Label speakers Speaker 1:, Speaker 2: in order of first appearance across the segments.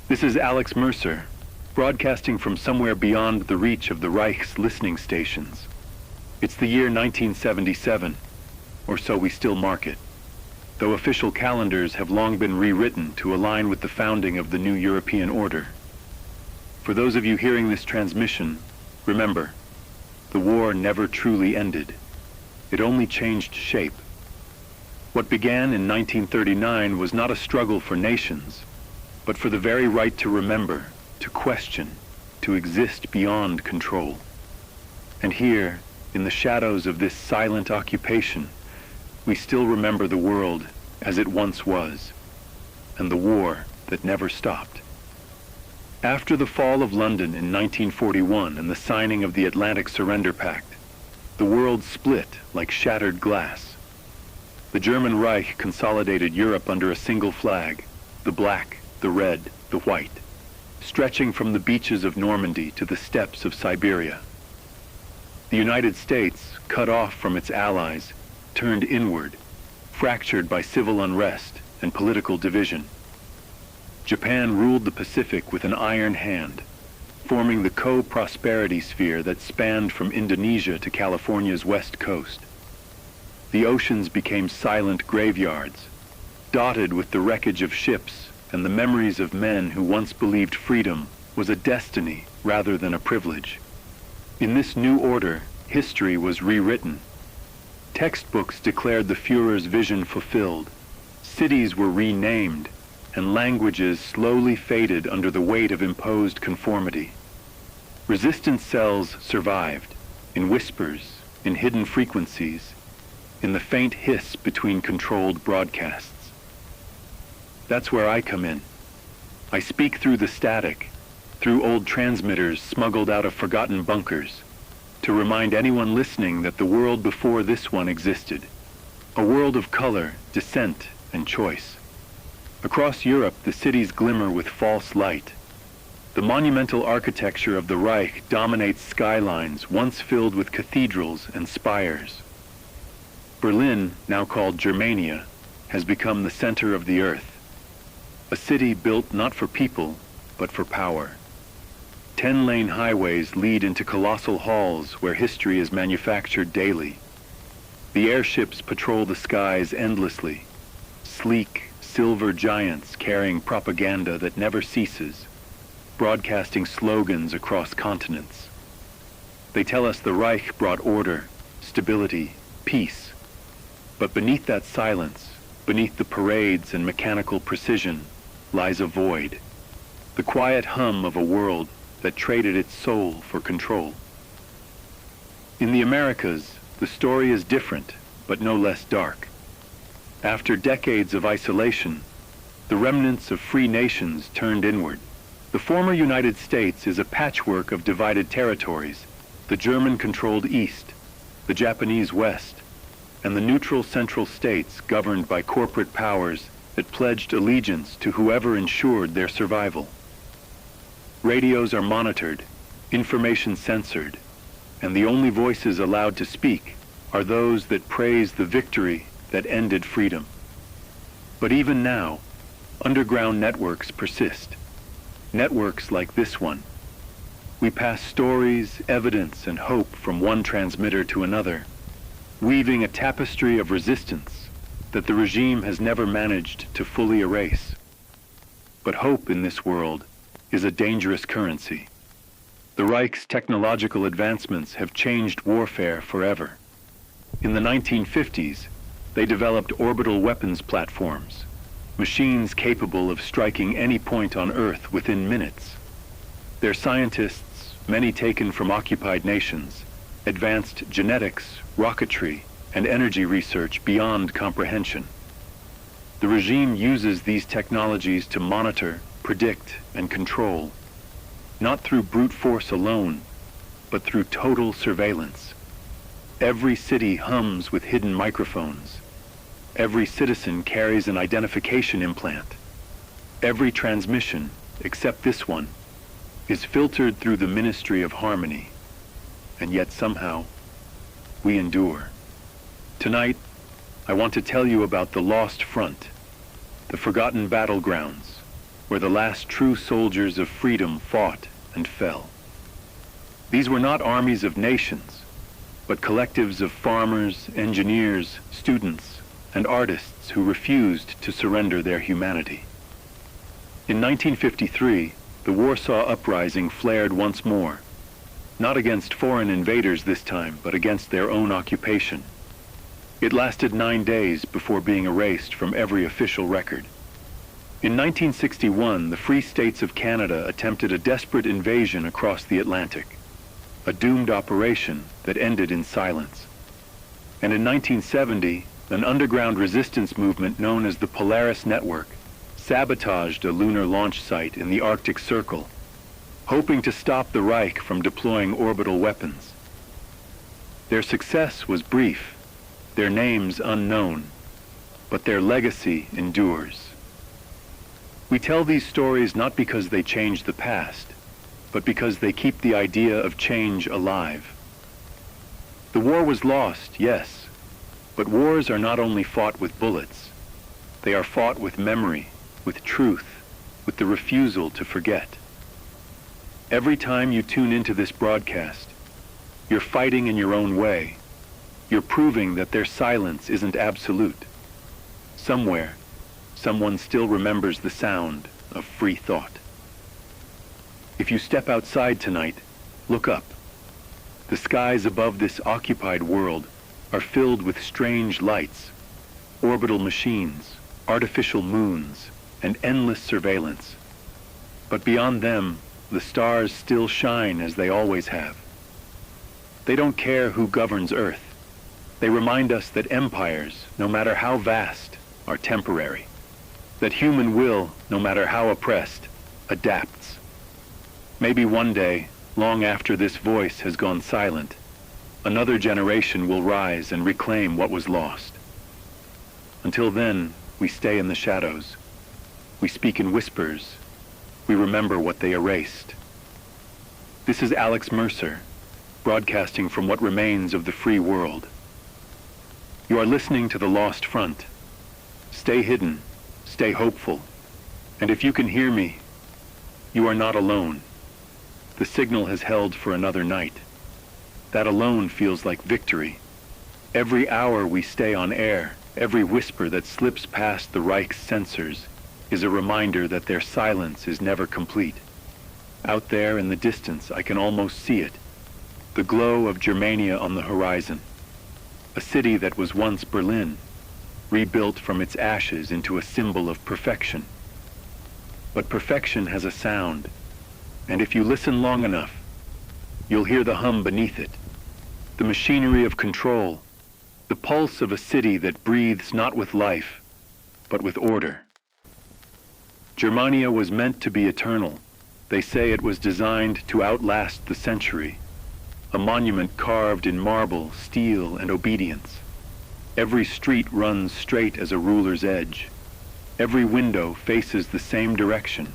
Speaker 1: This is Alex Mercer, broadcasting from somewhere beyond the reach of the Reich's listening stations. It's the year 1977, or so we still mark it, though official calendars have long been rewritten to align with the founding of the new European order. For those of you hearing this transmission, remember, the war never truly ended. It only changed shape. What began in 1939 was not a struggle for nations, but for the very right to remember, to question, to exist beyond control. And here, in the shadows of this silent occupation, we still remember the world as it once was, and the war that never stopped. After the fall of London in 1941 and the signing of the Atlantic Surrender Pact, the world split like shattered glass. The German Reich consolidated Europe under a single flag, the black, the red, the white, stretching from the beaches of Normandy to the steppes of Siberia. The United States, cut off from its allies, turned inward, fractured by civil unrest and political division. Japan ruled the Pacific with an iron hand, forming the co-prosperity sphere that spanned from Indonesia to California's west coast. The oceans became silent graveyards, dotted with the wreckage of ships and the memories of men who once believed freedom was a destiny rather than a privilege. In this new order, history was rewritten. Textbooks declared the Führer's vision fulfilled. Cities were renamed, and languages slowly faded under the weight of imposed conformity. Resistance cells survived, in whispers, in hidden frequencies, in the faint hiss between controlled broadcasts. That's where I come in. I speak through the static, through old transmitters smuggled out of forgotten bunkers, to remind anyone listening that the world before this one existed, a world of color, dissent, and choice. Across Europe, the cities glimmer with false light. The monumental architecture of the Reich dominates skylines once filled with cathedrals and spires. Berlin, now called Germania, has become the center of the earth, a city built not for people, but for power. 10-lane highways lead into colossal halls where history is manufactured daily. The airships patrol the skies endlessly, sleek, silver giants carrying propaganda that never ceases, broadcasting slogans across continents. They tell us the Reich brought order, stability, peace. But beneath that silence, beneath the parades and mechanical precision, lies a void, the quiet hum of a world that traded its soul for control. In the Americas, the story is different, but no less dark. After decades of isolation, the remnants of free nations turned inward. The former United States is a patchwork of divided territories, the German-controlled East, the Japanese West, and the neutral Central States governed by corporate powers that pledged allegiance to whoever ensured their survival. Radios are monitored, information censored, and the only voices allowed to speak are those that praise the victory that ended freedom. But even now, underground networks persist. Networks like this one. We pass stories, evidence, and hope from one transmitter to another, weaving a tapestry of resistance that the regime has never managed to fully erase. But hope in this world is a dangerous currency. The Reich's technological advancements have changed warfare forever. In the 1950s, they developed orbital weapons platforms, machines capable of striking any point on Earth within minutes. Their scientists, many taken from occupied nations, advanced genetics, rocketry, and energy research beyond comprehension. The regime uses these technologies to monitor, predict, and control, not through brute force alone, but through total surveillance. Every city hums with hidden microphones. Every citizen carries an identification implant. Every transmission, except this one, is filtered through the Ministry of Harmony. And yet somehow, we endure. Tonight, I want to tell you about the lost front, the forgotten battlegrounds, where the last true soldiers of freedom fought and fell. These were not armies of nations, but collectives of farmers, engineers, students, and artists who refused to surrender their humanity. In 1953, the Warsaw Uprising flared once more, not against foreign invaders this time, but against their own occupation. It lasted 9 days before being erased from every official record. In 1961, the Free States of Canada attempted a desperate invasion across the Atlantic, a doomed operation that ended in silence. And in 1970, an underground resistance movement known as the Polaris Network sabotaged a lunar launch site in the Arctic Circle, hoping to stop the Reich from deploying orbital weapons. Their success was brief, their names unknown, but their legacy endures. We tell these stories not because they change the past, but because they keep the idea of change alive. The war was lost, yes, but wars are not only fought with bullets. They are fought with memory, with truth, with the refusal to forget. Every time you tune into this broadcast, you're fighting in your own way. You're proving that their silence isn't absolute. Somewhere, someone still remembers the sound of free thought. If you step outside tonight, look up. The skies above this occupied world are filled with strange lights, orbital machines, artificial moons, and endless surveillance. But beyond them, the stars still shine as they always have. They don't care who governs Earth. They remind us that empires, no matter how vast, are temporary. That human will, no matter how oppressed, adapts. Maybe one day, long after this voice has gone silent, another generation will rise and reclaim what was lost. Until then, we stay in the shadows. We speak in whispers. We remember what they erased. This is Alex Mercer, broadcasting from what remains of the free world. You are listening to The Lost Front. Stay hidden, stay hopeful, and if you can hear me, you are not alone. The signal has held for another night. That alone feels like victory. Every hour we stay on air, every whisper that slips past the Reich's censors, is a reminder that their silence is never complete. Out there in the distance, I can almost see it. The glow of Germania on the horizon. A city that was once Berlin, rebuilt from its ashes into a symbol of perfection. But perfection has a sound, and if you listen long enough, you'll hear the hum beneath it. The machinery of control, the pulse of a city that breathes not with life, but with order. Germania was meant to be eternal. They say it was designed to outlast the century. A monument carved in marble, steel, and obedience. Every street runs straight as a ruler's edge. Every window faces the same direction.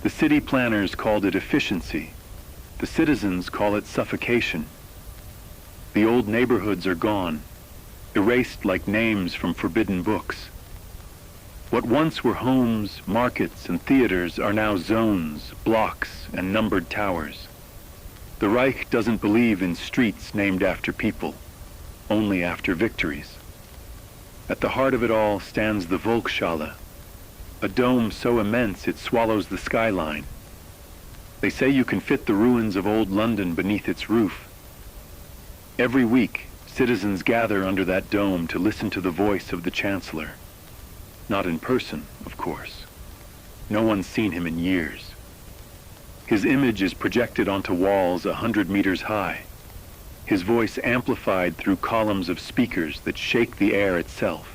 Speaker 1: The city planners called it efficiency. The citizens call it suffocation. The old neighborhoods are gone, erased like names from forbidden books. What once were homes, markets, and theaters are now zones, blocks, and numbered towers. The Reich doesn't believe in streets named after people, only after victories. At the heart of it all stands the Volkshalle, a dome so immense it swallows the skyline. They say you can fit the ruins of old London beneath its roof. Every week, citizens gather under that dome to listen to the voice of the Chancellor. Not in person, of course. No one's seen him in years. His image is projected onto walls 100 meters high. His voice amplified through columns of speakers that shake the air itself.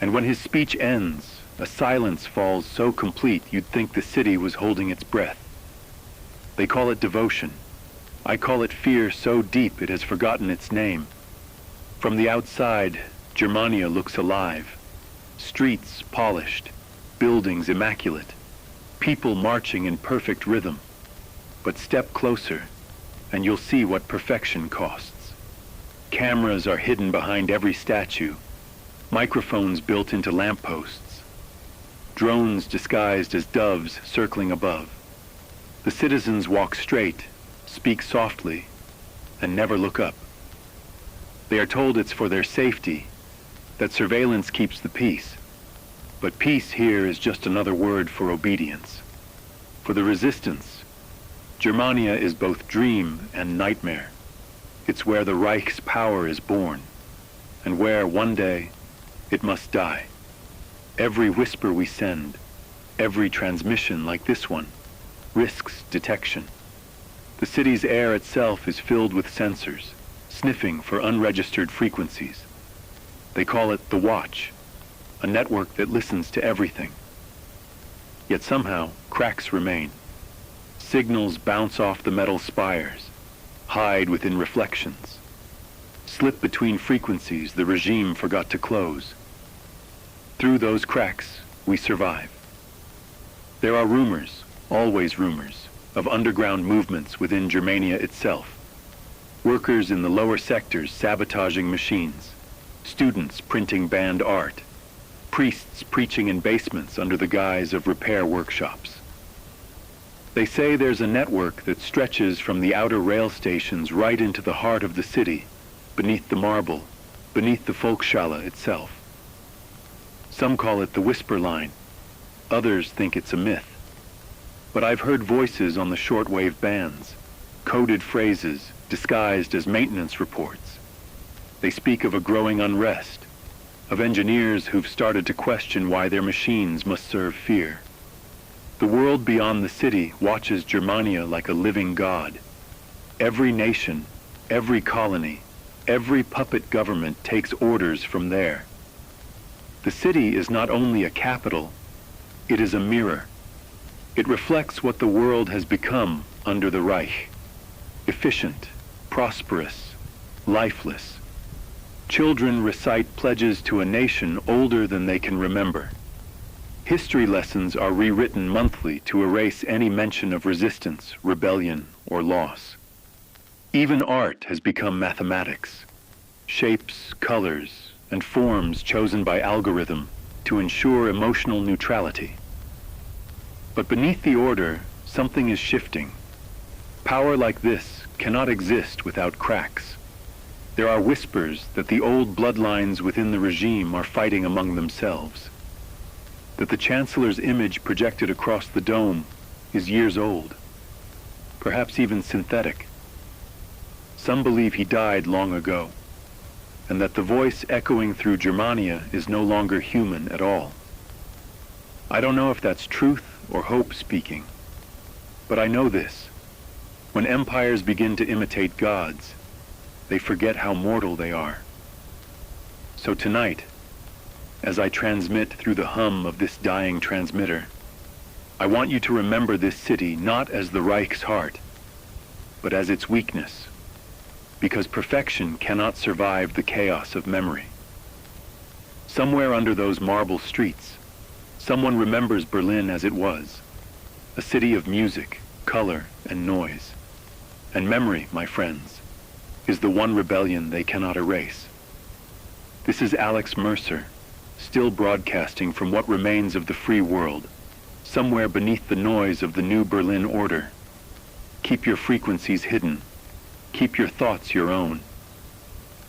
Speaker 1: And when his speech ends, a silence falls so complete you'd think the city was holding its breath. They call it devotion. I call it fear so deep it has forgotten its name. From the outside, Germania looks alive. Streets polished, buildings immaculate, people marching in perfect rhythm. But step closer, and you'll see what perfection costs. Cameras are hidden behind every statue, microphones built into lampposts. drones disguised as doves circling above. The citizens walk straight, speak softly, and never look up. They are told it's for their safety, that surveillance keeps the peace. But peace here is just another word for obedience. For the resistance, Germania is both dream and nightmare. It's where the Reich's power is born, and where, one day, it must die. Every whisper we send, every transmission like this one, risks detection. The city's air itself is filled with sensors, sniffing for unregistered frequencies. They call it the Watch, a network that listens to everything. Yet somehow, cracks remain. Signals bounce off the metal spires, hide within reflections, slip between frequencies the regime forgot to close. Through those cracks, we survive. There are rumors, always rumors, of underground movements within Germania itself. Workers in the lower sectors sabotaging machines, students printing banned art, priests preaching in basements under the guise of repair workshops. They say there's a network that stretches from the outer rail stations right into the heart of the city, beneath the marble, beneath the Volksschale itself. Some call it the Whisper Line. Others think it's a myth. But I've heard voices on the shortwave bands, coded phrases disguised as maintenance reports. They speak of a growing unrest, of engineers who've started to question why their machines must serve fear. The world beyond the city watches Germania like a living god. Every nation, every colony, every puppet government takes orders from there. The city is not only a capital, it is a mirror. It reflects what the world has become under the Reich. Efficient, prosperous, lifeless. Children recite pledges to a nation older than they can remember. History lessons are rewritten monthly to erase any mention of resistance, rebellion, or loss. Even art has become mathematics. Shapes, colors, and forms chosen by algorithm to ensure emotional neutrality. But beneath the order, something is shifting. Power like this cannot exist without cracks. There are whispers that the old bloodlines within the regime are fighting among themselves, that the Chancellor's image projected across the dome is years old, perhaps even synthetic. Some believe he died long ago, and that the voice echoing through Germania is no longer human at all. I don't know if that's truth or hope speaking, but I know this. When empires begin to imitate gods, they forget how mortal they are. So tonight, as I transmit through the hum of this dying transmitter, I want you to remember this city not as the Reich's heart, but as its weakness, because perfection cannot survive the chaos of memory. Somewhere under those marble streets, someone remembers Berlin as it was, a city of music, color, and noise. And memory, my friends, is the one rebellion they cannot erase. This is Alex Mercer, still broadcasting from what remains of the free world, somewhere beneath the noise of the new Berlin order. Keep your frequencies hidden. Keep your thoughts your own.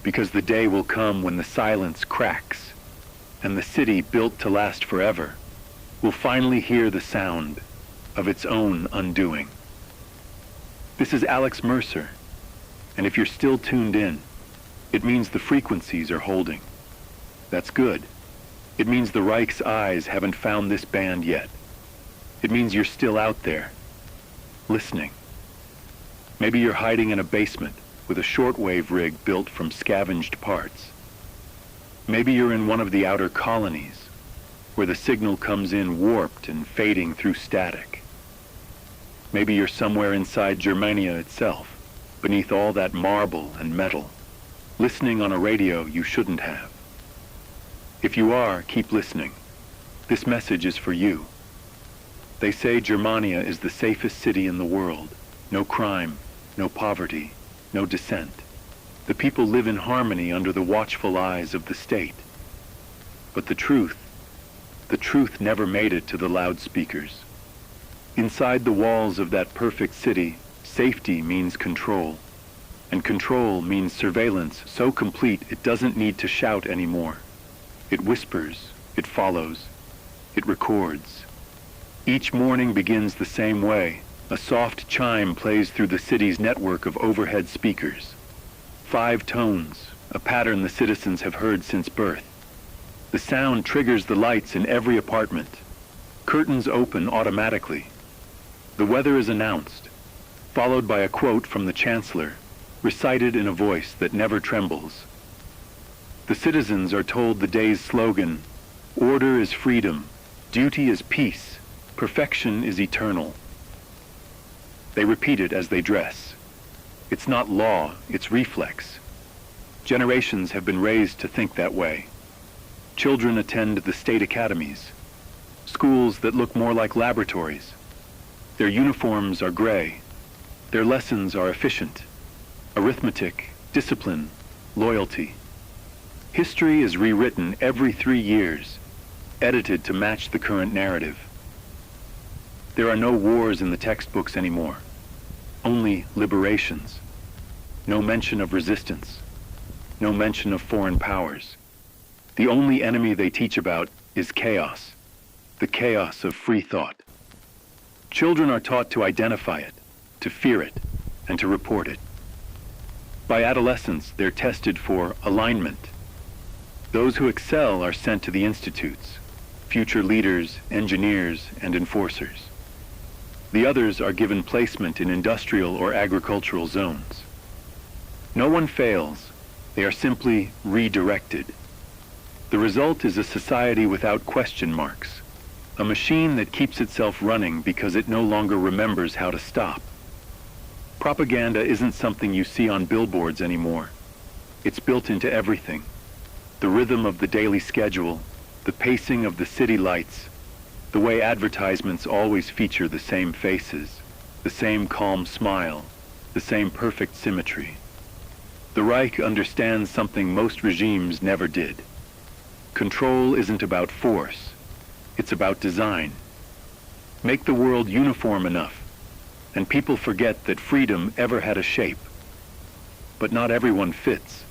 Speaker 1: Because the day will come when the silence cracks, and the city built to last forever will finally hear the sound of its own undoing. This is Alex Mercer, and if you're still tuned in, it means the frequencies are holding. That's good. It means the Reich's eyes haven't found this band yet. It means you're still out there, listening. Maybe you're hiding in a basement with a shortwave rig built from scavenged parts. Maybe you're in one of the outer colonies, where the signal comes in warped and fading through static. Maybe you're somewhere inside Germania itself, beneath all that marble and metal, listening on a radio you shouldn't have. If you are, keep listening. This message is for you. They say Germania is the safest city in the world. No crime, no poverty, no dissent. The people live in harmony under the watchful eyes of the state. But the truth the truth never made it to the loudspeakers. Inside the walls of that perfect city, safety means control. And control means surveillance so complete it doesn't need to shout anymore. It whispers, it follows, it records. Each morning begins the same way. A soft chime plays through the city's network of overhead speakers. 5 tones, a pattern the citizens have heard since birth. The sound triggers the lights in every apartment. Curtains open automatically. The weather is announced, followed by a quote from the chancellor, recited in a voice that never trembles. The citizens are told the day's slogan, "Order is freedom, duty is peace, perfection is eternal." They repeat it as they dress. It's not law, it's reflex. Generations have been raised to think that way. Children attend the state academies, schools that look more like laboratories. Their uniforms are gray. Their lessons are efficient. Arithmetic, discipline, loyalty. History is rewritten every 3 years, edited to match the current narrative. There are no wars in the textbooks anymore, only liberations. No mention of resistance, no mention of foreign powers. The only enemy they teach about is chaos, the chaos of free thought. Children are taught to identify it, to fear it, and to report it. By adolescence, they're tested for alignment. Those who excel are sent to the institutes, future leaders, engineers, and enforcers. The others are given placement in industrial or agricultural zones. No one fails. They are simply redirected. The result is a society without question marks, a machine that keeps itself running because it no longer remembers how to stop. Propaganda isn't something you see on billboards anymore. It's built into everything. The rhythm of the daily schedule, the pacing of the city lights, the way advertisements always feature the same faces, the same calm smile, the same perfect symmetry. The Reich understands something most regimes never did. Control isn't about force, it's about design. Make the world uniform enough, and people forget that freedom ever had a shape. But not everyone fits.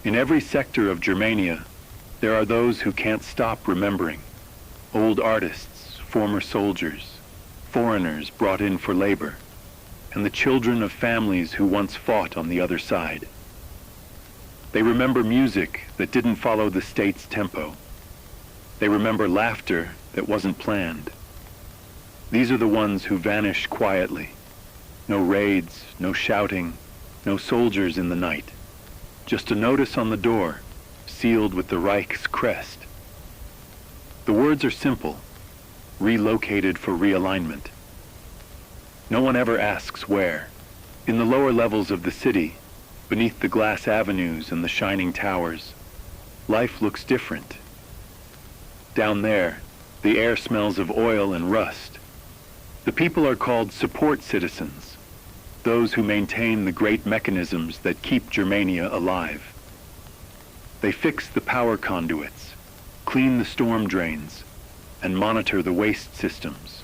Speaker 1: In every sector of Germania, there are those who can't stop remembering. Old artists, former soldiers, foreigners brought in for labor, and the children of families who once fought on the other side. They remember music that didn't follow the state's tempo. They remember laughter that wasn't planned. These are the ones who vanish quietly. No raids, no shouting, no soldiers in the night. Just a notice on the door, sealed with the Reich's crest. The words are simple, relocated for realignment. No one ever asks where. In the lower levels of the city, beneath the glass avenues and the shining towers, life looks different. Down there, the air smells of oil and rust. The people are called support citizens, those who maintain the great mechanisms that keep Germania alive. They fix the power conduits, clean the storm drains, and monitor the waste systems.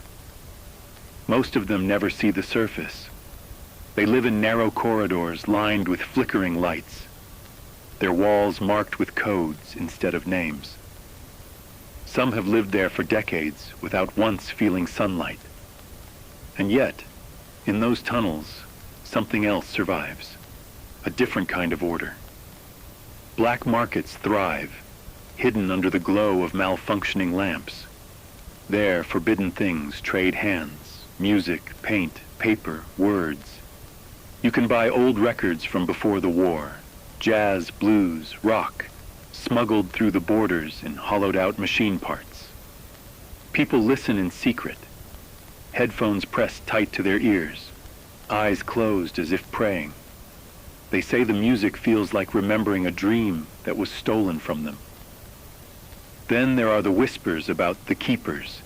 Speaker 1: Most of them never see the surface. They live in narrow corridors lined with flickering lights, their walls marked with codes instead of names. Some have lived there for decades without once feeling sunlight. And yet, in those tunnels, something else survives, a different kind of order. Black markets thrive, hidden under the glow of malfunctioning lamps. There, forbidden things trade hands, music, paint, paper, words. You can buy old records from before the war, jazz, blues, rock, smuggled through the borders in hollowed-out machine parts. People listen in secret, headphones pressed tight to their ears, eyes closed as if praying. They say the music feels like remembering a dream that was stolen from them. Then there are the whispers about the keepers.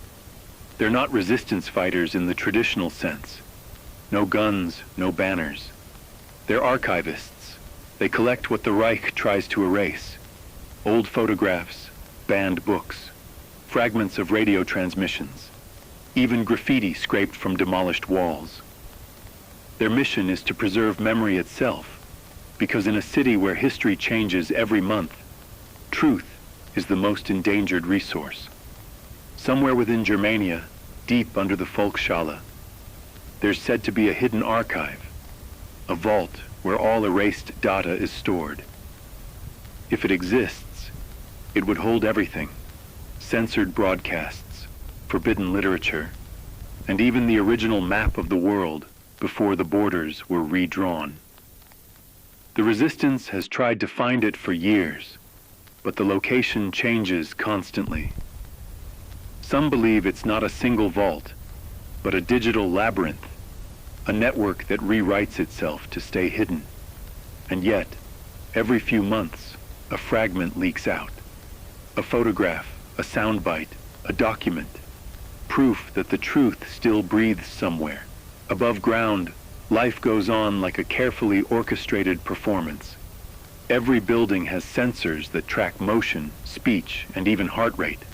Speaker 1: They're not resistance fighters in the traditional sense. No guns, no banners. They're archivists. They collect what the Reich tries to erase. Old photographs, banned books, fragments of radio transmissions, even graffiti scraped from demolished walls. Their mission is to preserve memory itself, because in a city where history changes every month, truth is the most endangered resource. Somewhere within Germania, deep under the Volksschale, there's said to be a hidden archive, a vault where all erased data is stored. If it exists, it would hold everything: censored broadcasts, forbidden literature, and even the original map of the world before the borders were redrawn. The resistance has tried to find it for years, but the location changes constantly. Some believe it's not a single vault, but a digital labyrinth, a network that rewrites itself to stay hidden. And yet, every few months, a fragment leaks out. A photograph, a soundbite, a document, proof that the truth still breathes somewhere. Above ground, life goes on like a carefully orchestrated performance. Every building has sensors that track motion, speech, and even heart rate.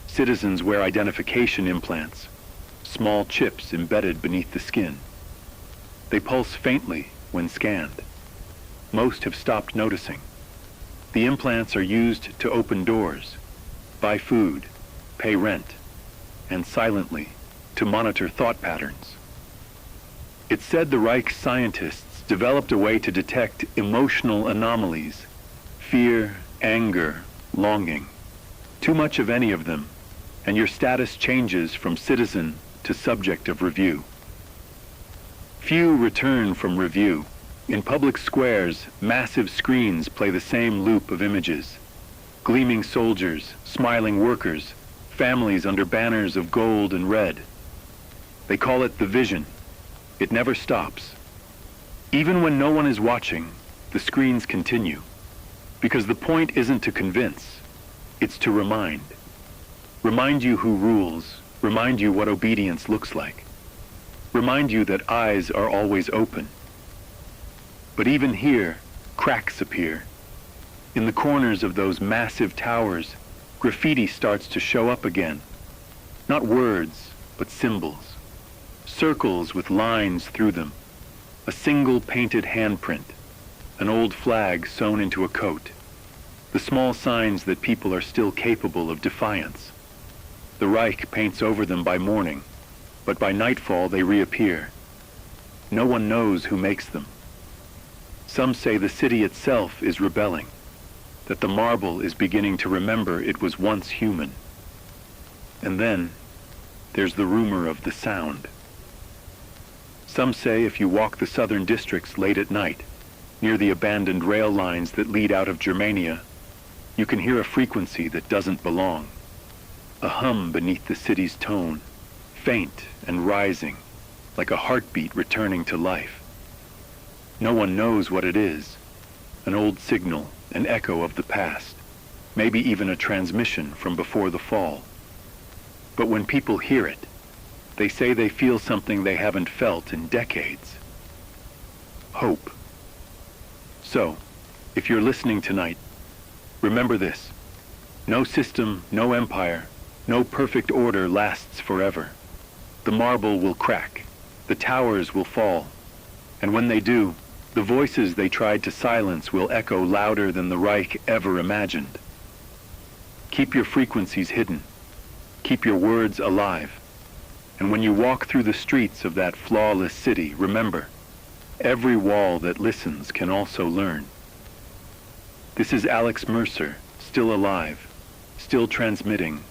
Speaker 1: Citizens wear identification implants, small chips embedded beneath the skin. They pulse faintly when scanned. Most have stopped noticing. The implants are used to open doors, buy food, pay rent, and silently to monitor thought patterns. It's said the Reich scientists developed a way to detect emotional anomalies: fear, anger, longing. Too much of any of them, and your status changes from citizen to subject of review. Few return from review. In public squares, massive screens play the same loop of images: gleaming soldiers, smiling workers, families under banners of gold and red. They call it the vision. It never stops. Even when no one is watching, the screens continue, because the point isn't to convince, it's to remind. Remind you who rules, remind you what obedience looks like, remind you that eyes are always open. But even here, cracks appear. In the corners of those massive towers, graffiti starts to show up again. Not words, but symbols. Circles with lines through them. A single painted handprint. An old flag sewn into a coat. The small signs that people are still capable of defiance. The Reich paints over them by morning, but by nightfall they reappear. No one knows who makes them. Some say the city itself is rebelling, that the marble is beginning to remember it was once human. And then, there's the rumor of the sound. Some say if you walk the southern districts late at night, near the abandoned rail lines that lead out of Germania, you can hear a frequency that doesn't belong. A hum beneath the city's tone, faint and rising, like a heartbeat returning to life. No one knows what it is. An old signal, an echo of the past, maybe even a transmission from before the fall. But when people hear it, they say they feel something they haven't felt in decades. Hope. So, if you're listening tonight, remember this: no system, no empire, no perfect order lasts forever. The marble will crack, the towers will fall, and when they do, the voices they tried to silence will echo louder than the Reich ever imagined. Keep your frequencies hidden. Keep your words alive. And when you walk through the streets of that flawless city, remember, every wall that listens can also learn. This is Alex Mercer, still alive, still transmitting,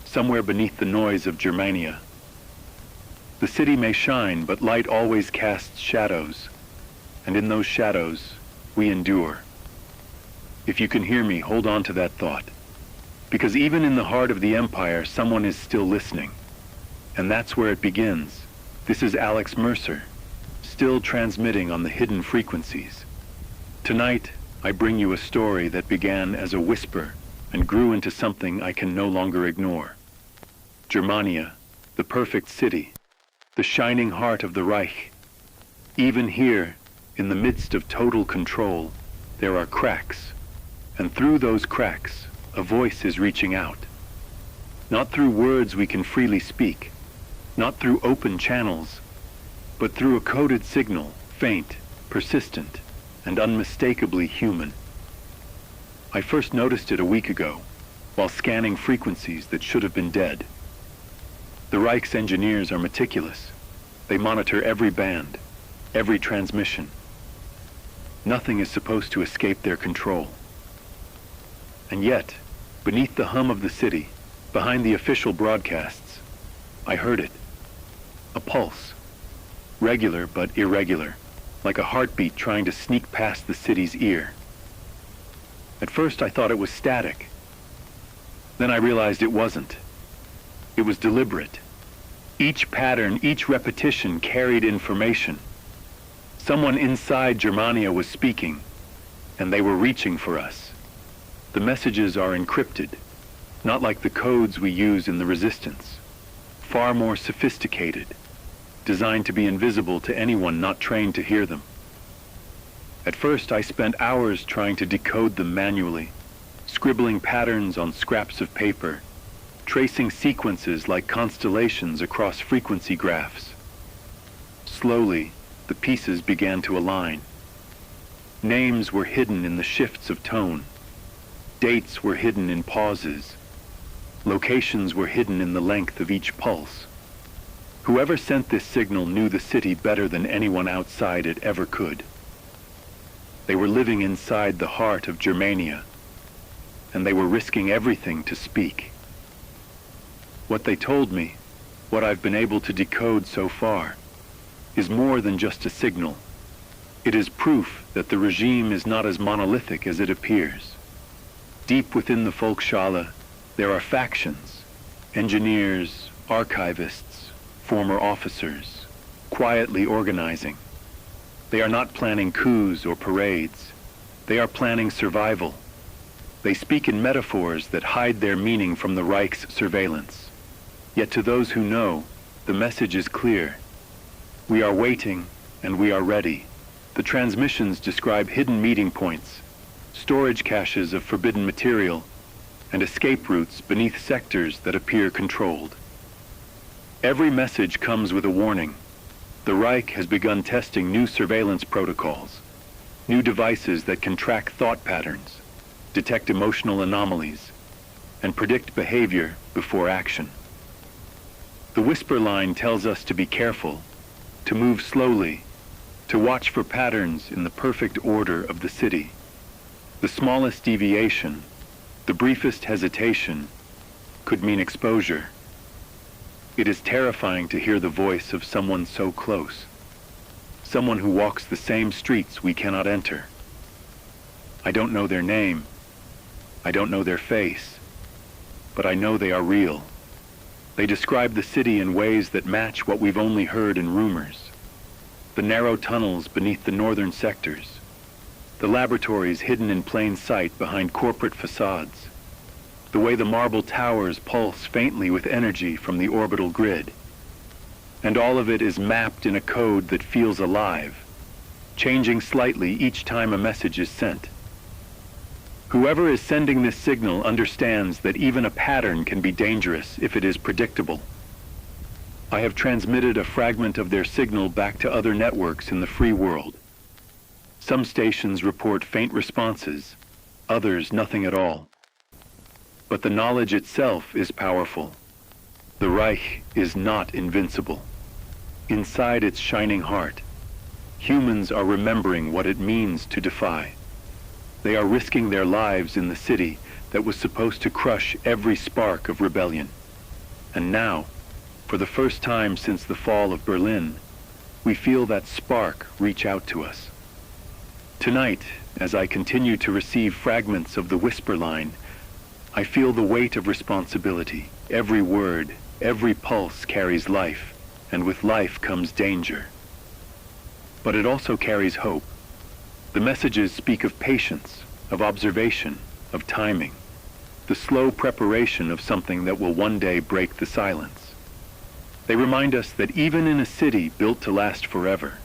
Speaker 1: somewhere beneath the noise of Germania. The city may shine, but light always casts shadows, and in those shadows, we endure. If you can hear me, hold on to that thought, because even in the heart of the empire, someone is still listening. And that's where it begins. This is Alex Mercer, still transmitting on the hidden frequencies. Tonight, I bring you a story that began as a whisper and grew into something I can no longer ignore. Germania, the perfect city, the shining heart of the Reich. Even here, in the midst of total control, there are cracks, and through those cracks, a voice is reaching out. Not through words we can freely speak, not through open channels, but through a coded signal, faint, persistent, and unmistakably human. I first noticed it a week ago, while scanning frequencies that should have been dead. The Reich's engineers are meticulous. They monitor every band, every transmission. Nothing is supposed to escape their control. And yet, beneath the hum of the city, behind the official broadcasts, I heard it. A pulse. Regular but irregular, like a heartbeat trying to sneak past the city's ear. At first I thought it was static. Then I realized it wasn't. It was deliberate. Each pattern, each repetition carried information. Someone inside Germania was speaking, and they were reaching for us. The messages are encrypted, not like the codes we use in the resistance. Far more sophisticated, designed to be invisible to anyone not trained to hear them. At first, I spent hours trying to decode them manually, scribbling patterns on scraps of paper, tracing sequences like constellations across frequency graphs. Slowly, the pieces began to align. Names were hidden in the shifts of tone. Dates were hidden in pauses. Locations were hidden in the length of each pulse. Whoever sent this signal knew the city better than anyone outside it ever could. They were living inside the heart of Germania, and they were risking everything to speak. What they told me, what I've been able to decode so far, is more than just a signal. It is proof that the regime is not as monolithic as it appears. Deep within the Volksschale, there are factions, engineers, archivists, former officers, quietly organizing. They are not planning coups or parades. They are planning survival. They speak in metaphors that hide their meaning from the Reich's surveillance. Yet to those who know, the message is clear. We are waiting, and we are ready. The transmissions describe hidden meeting points, storage caches of forbidden material, and escape routes beneath sectors that appear controlled. Every message comes with a warning. The Reich has begun testing new surveillance protocols, new devices that can track thought patterns, detect emotional anomalies, and predict behavior before action. The whisper line tells us to be careful, to move slowly, to watch for patterns in the perfect order of the city. The smallest deviation, the briefest hesitation, could mean exposure. It is terrifying to hear the voice of someone so close, someone who walks the same streets we cannot enter. I don't know their name, I don't know their face, but I know they are real. They describe the city in ways that match what we've only heard in rumors. The narrow tunnels beneath the northern sectors, the laboratories hidden in plain sight behind corporate facades, the way the marble towers pulse faintly with energy from the orbital grid. And all of it is mapped in a code that feels alive, changing slightly each time a message is sent. Whoever is sending this signal understands that even a pattern can be dangerous if it is predictable. I have transmitted a fragment of their signal back to other networks in the free world. Some stations report faint responses, others nothing at all. But the knowledge itself is powerful. The Reich is not invincible. Inside its shining heart, humans are remembering what it means to defy. They are risking their lives in the city that was supposed to crush every spark of rebellion. And now, for the first time since the fall of Berlin, we feel that spark reach out to us. Tonight, as I continue to receive fragments of the whisper line, I feel the weight of responsibility. Every word, every pulse carries life, and with life comes danger. But it also carries hope. The messages speak of patience, of observation, of timing, the slow preparation of something that will one day break the silence. They remind us that even in a city built to last forever,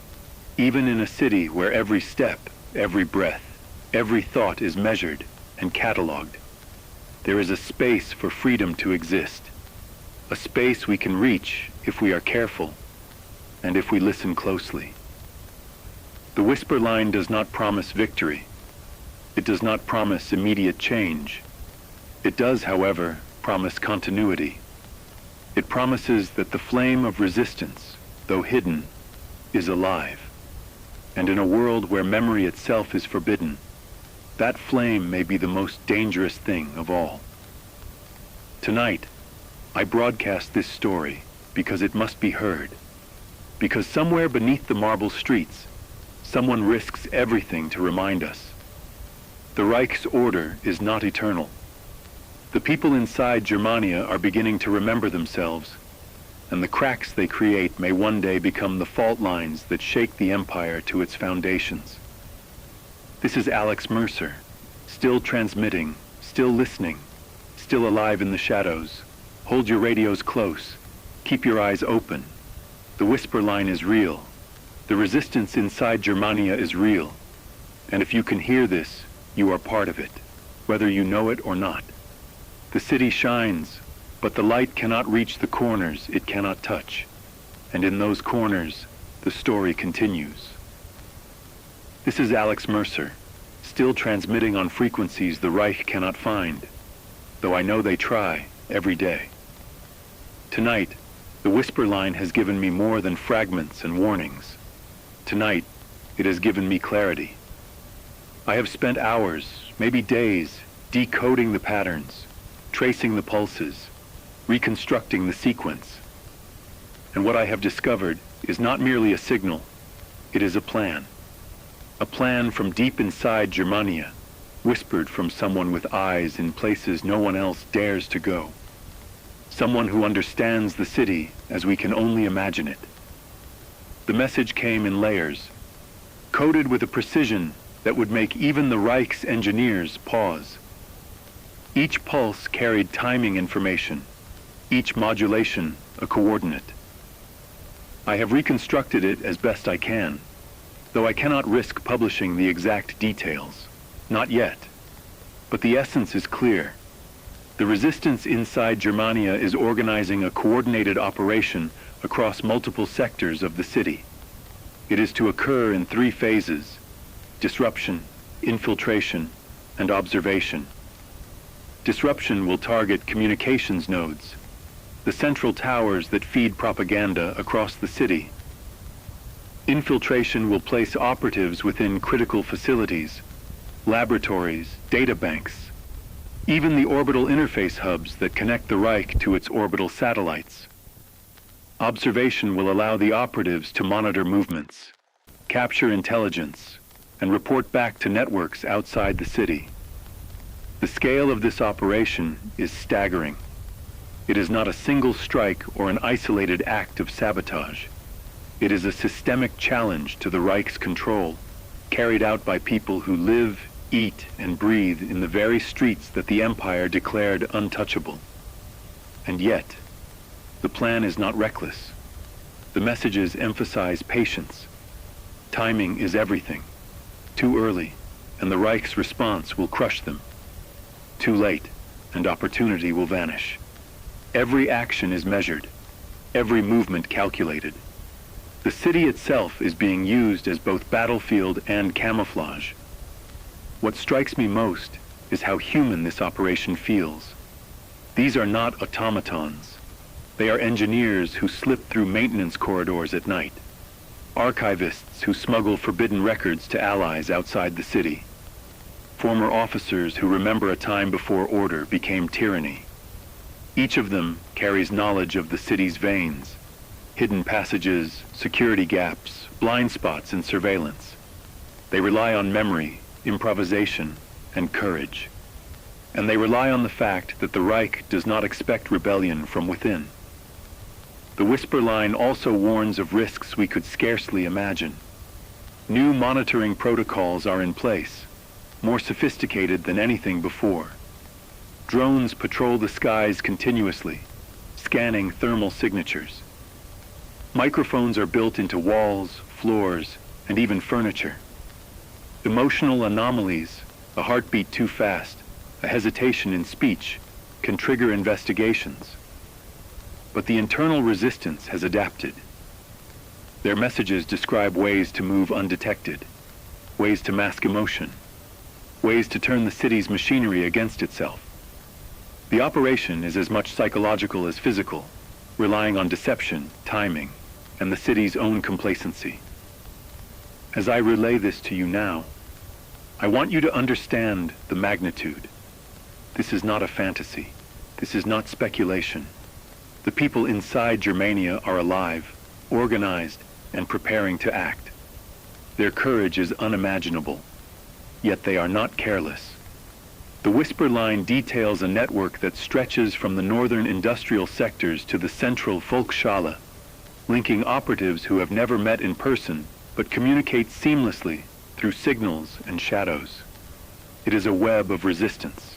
Speaker 1: even in a city where every step, every breath, every thought is measured and cataloged, there is a space for freedom to exist, a space we can reach if we are careful and if we listen closely. The whisper line does not promise victory. It does not promise immediate change. It does, however, promise continuity. It promises that the flame of resistance, though hidden, is alive. And in a world where memory itself is forbidden, that flame may be the most dangerous thing of all. Tonight, I broadcast this story because it must be heard. Because somewhere beneath the marble streets, someone risks everything to remind us. The Reich's order is not eternal. The people inside Germania are beginning to remember themselves, and the cracks they create may one day become the fault lines that shake the empire to its foundations. This is Alex Mercer, still transmitting, still listening, still alive in the shadows. Hold your radios close. Keep your eyes open. The whisper line is real. The resistance inside Germania is real. And if you can hear this, you are part of it, whether you know it or not. The city shines, but the light cannot reach the corners it cannot touch. And in those corners, the story continues. This is Alex Mercer, still transmitting on frequencies the Reich cannot find, though I know they try every day. Tonight, the whisper line has given me more than fragments and warnings. Tonight, it has given me clarity. I have spent hours, maybe days, decoding the patterns, tracing the pulses, reconstructing the sequence. And what I have discovered is not merely a signal, it is a plan. A plan from deep inside Germania, whispered from someone with eyes in places no one else dares to go. Someone who understands the city as we can only imagine it. The message came in layers, coded with a precision that would make even the Reich's engineers pause. Each pulse carried timing information, each modulation a coordinate. I have reconstructed it as best I can, though I cannot risk publishing the exact details. Not yet. But the essence is clear. The resistance inside Germania is organizing a coordinated operation across multiple sectors of the city. It is to occur in 3 phases: disruption, infiltration, and observation. Disruption will target communications nodes, the central towers that feed propaganda across the city. Infiltration will place operatives within critical facilities, laboratories, data banks, even the orbital interface hubs that connect the Reich to its orbital satellites. Observation will allow the operatives to monitor movements, capture intelligence, and report back to networks outside the city. The scale of this operation is staggering. It is not a single strike or an isolated act of sabotage. It is a systemic challenge to the Reich's control, carried out by people who live, eat, and breathe in the very streets that the empire declared untouchable. And yet, the plan is not reckless. The messages emphasize patience. Timing is everything. Too early, and the Reich's response will crush them. Too late, and opportunity will vanish. Every action is measured, every movement calculated. The city itself is being used as both battlefield and camouflage. What strikes me most is how human this operation feels. These are not automatons. They are engineers who slip through maintenance corridors at night, archivists who smuggle forbidden records to allies outside the city, former officers who remember a time before order became tyranny. Each of them carries knowledge of the city's veins, hidden passages, security gaps, blind spots, and surveillance. They rely on memory, improvisation, and courage. And they rely on the fact that the Reich does not expect rebellion from within. The whisper line also warns of risks we could scarcely imagine. New monitoring protocols are in place, more sophisticated than anything before. Drones patrol the skies continuously, scanning thermal signatures. Microphones are built into walls, floors, and even furniture. Emotional anomalies, a heartbeat too fast, a hesitation in speech, can trigger investigations. But the internal resistance has adapted. Their messages describe ways to move undetected, ways to mask emotion, ways to turn the city's machinery against itself. The operation is as much psychological as physical, relying on deception, timing, and the city's own complacency. As I relay this to you now, I want you to understand the magnitude. This is not a fantasy. This is not speculation. The people inside Germania are alive, organized, and preparing to act. Their courage is unimaginable, yet they are not careless. The Whisper Line details a network that stretches from the northern industrial sectors to the central Volksschale, linking operatives who have never met in person but communicate seamlessly through signals and shadows. It is a web of resistance,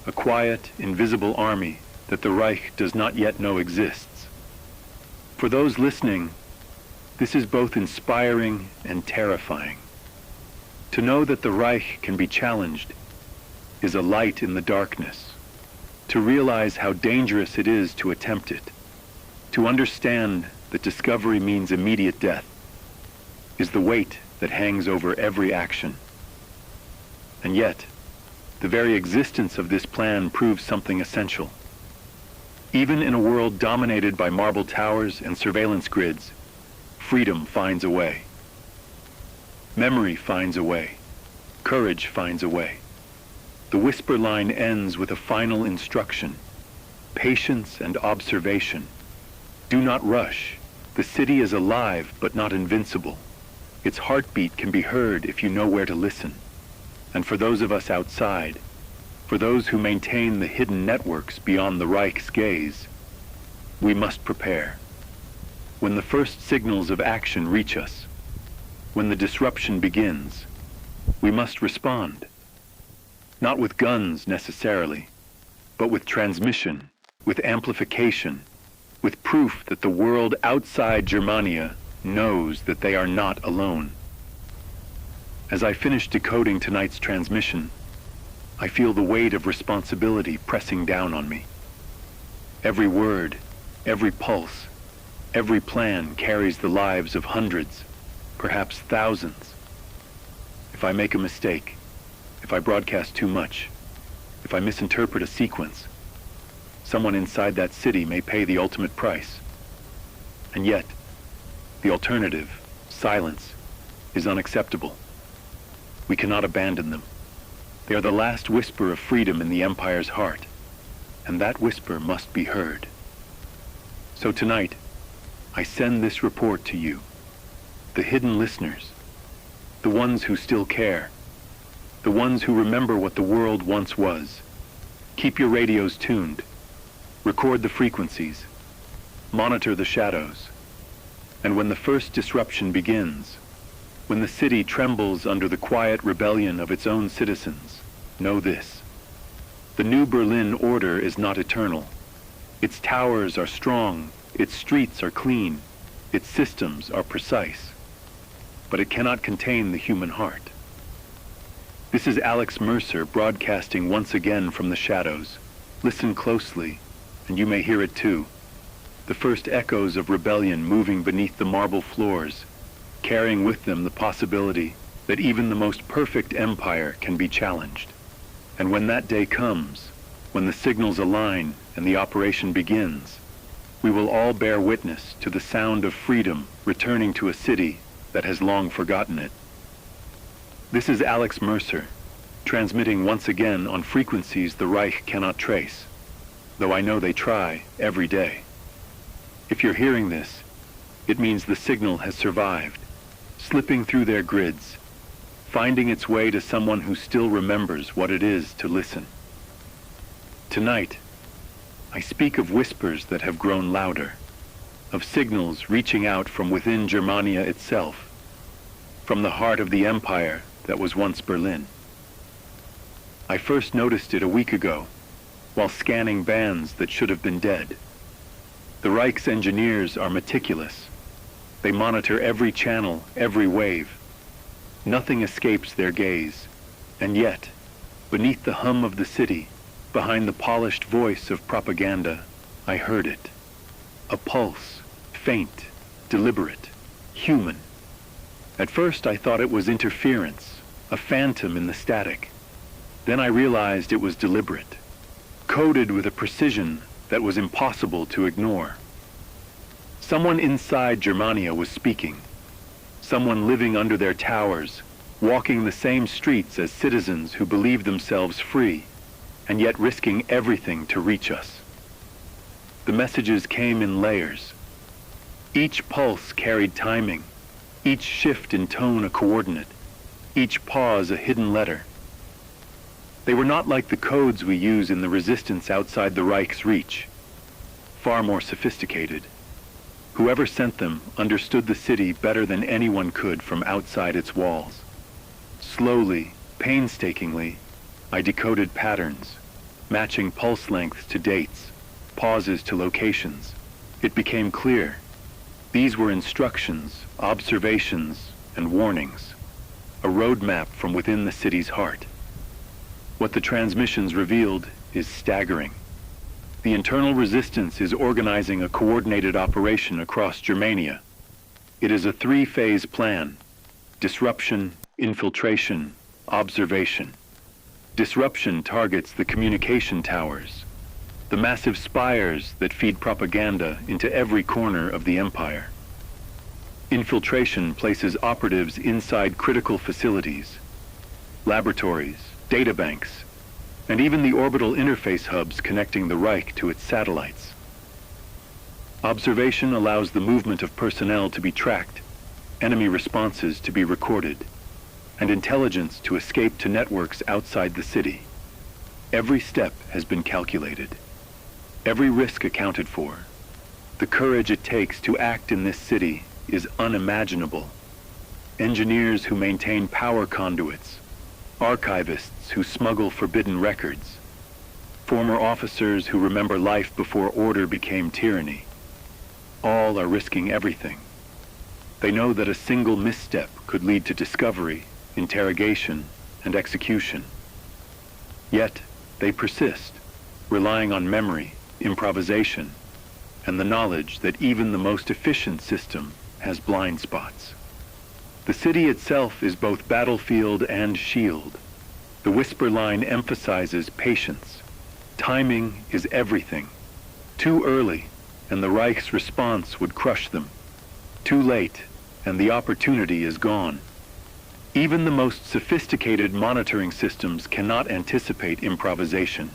Speaker 1: a quiet, invisible army that the Reich does not yet know exists. For those listening, this is both inspiring and terrifying. To know that the Reich can be challenged is a light in the darkness. To realize how dangerous it is to attempt it, to understand that discovery means immediate death, is the weight that hangs over every action. And yet, the very existence of this plan proves something essential. Even in a world dominated by marble towers and surveillance grids, freedom finds a way. Memory finds a way. Courage finds a way. The Whisper Line ends with a final instruction: patience and observation. Do not rush. The city is alive but not invincible. Its heartbeat can be heard if you know where to listen. And for those of us outside, for those who maintain the hidden networks beyond the Reich's gaze, we must prepare. When the first signals of action reach us, when the disruption begins, we must respond. Not with guns necessarily, but with transmission, with amplification, with proof that the world outside Germania knows that they are not alone. As I finish decoding tonight's transmission, I feel the weight of responsibility pressing down on me. Every word, every pulse, every plan carries the lives of hundreds, perhaps thousands. If I make a mistake, if I broadcast too much, if I misinterpret a sequence, someone inside that city may pay the ultimate price. And yet, the alternative, silence, is unacceptable. We cannot abandon them. They are the last whisper of freedom in the Empire's heart, and that whisper must be heard. So tonight, I send this report to you, the hidden listeners, the ones who still care, the ones who remember what the world once was. Keep your radios tuned, record the frequencies, monitor the shadows, and when the first disruption begins, when the city trembles under the quiet rebellion of its own citizens, know this: the new Berlin order is not eternal. Its towers are strong, its streets are clean, its systems are precise, but it cannot contain the human heart. This is Alex Mercer broadcasting once again from the shadows. Listen closely, and you may hear it too. The first echoes of rebellion moving beneath the marble floors, carrying with them the possibility that even the most perfect empire can be challenged. And when that day comes, when the signals align and the operation begins, we will all bear witness to the sound of freedom returning to a city that has long forgotten it. This is Alex Mercer, transmitting once again on frequencies the Reich cannot trace, though I know they try every day. If you're hearing this, it means the signal has survived, slipping through their grids, finding its way to someone who still remembers what it is to listen. Tonight, I speak of whispers that have grown louder, of signals reaching out from within Germania itself, from the heart of the empire that was once Berlin. I first noticed it a week ago, while scanning bands that should have been dead. The Reich's engineers are meticulous. They monitor every channel, every wave. Nothing escapes their gaze. And yet, Beneath the hum of the city, behind the polished voice of propaganda, I heard it. A pulse, faint, deliberate, human. At first I thought it was interference, a phantom in the static. Then I realized it was deliberate, coded with a precision that was impossible to ignore. Someone inside Germania was speaking. Someone living under their towers, walking the same streets as citizens who believed themselves free, and yet risking everything to reach us. The messages came in layers. Each pulse carried timing, each shift in tone a coordinate, each pause a hidden letter. They were not like the codes we use in the resistance outside the Reich's reach, far more sophisticated. Whoever sent them understood the city better than anyone could from outside its walls. Slowly, painstakingly, I decoded patterns, matching pulse lengths to dates, pauses to locations. It became clear. These were instructions, observations, and warnings, a roadmap from within the city's heart. What the transmissions revealed is staggering. The internal resistance is organizing a coordinated operation across Germania. It is a three-phase plan: disruption, infiltration, observation. Disruption targets the communication towers, the massive spires that feed propaganda into every corner of the empire. Infiltration places operatives inside critical facilities, laboratories, databanks, and even the orbital interface hubs connecting the Reich to its satellites. Observation allows the movement of personnel to be tracked, enemy responses to be recorded, and intelligence to escape to networks outside the city. Every step has been calculated, every risk accounted for. The courage it takes to act in this city is unimaginable. Engineers who maintain power conduits, archivists who smuggle forbidden records, former officers who remember life before order became tyranny. All are risking everything. They know that a single misstep could lead to discovery, interrogation, and execution. Yet, they persist, relying on memory, improvisation, and the knowledge that even the most efficient system has blind spots. The city itself is both battlefield and shield. The whisper line emphasizes patience. Timing is everything. Too early, and the Reich's response would crush them. Too late, and the opportunity is gone. Even the most sophisticated monitoring systems cannot anticipate improvisation,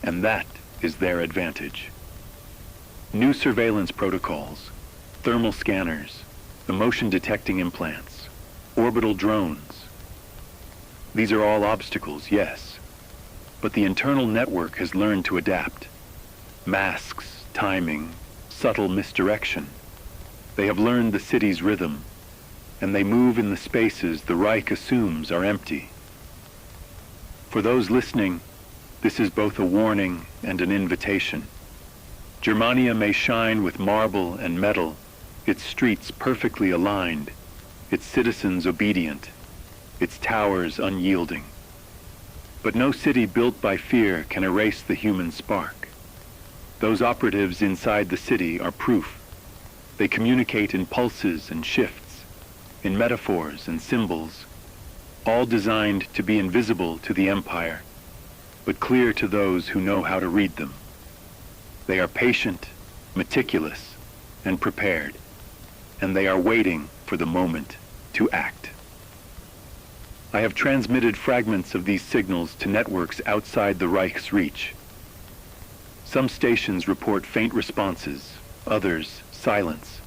Speaker 1: and that is their advantage. New surveillance protocols, thermal scanners, the motion-detecting implants, orbital drones. These are all obstacles, yes, but the internal network has learned to adapt. Masks, timing, subtle misdirection. They have learned the city's rhythm, and they move in the spaces the Reich assumes are empty. For those listening, this is both a warning and an invitation. Germania may shine with marble and metal, its streets perfectly aligned, its citizens obedient, its towers unyielding. But no city built by fear can erase the human spark. Those operatives inside the city are proof. They communicate in pulses and shifts, in metaphors and symbols, all designed to be invisible to the empire, but clear to those who know how to read them. They are patient, meticulous, and prepared, and they are waiting for the moment to act. I have transmitted fragments of these signals to networks outside the Reich's reach. Some stations report faint responses, others silence.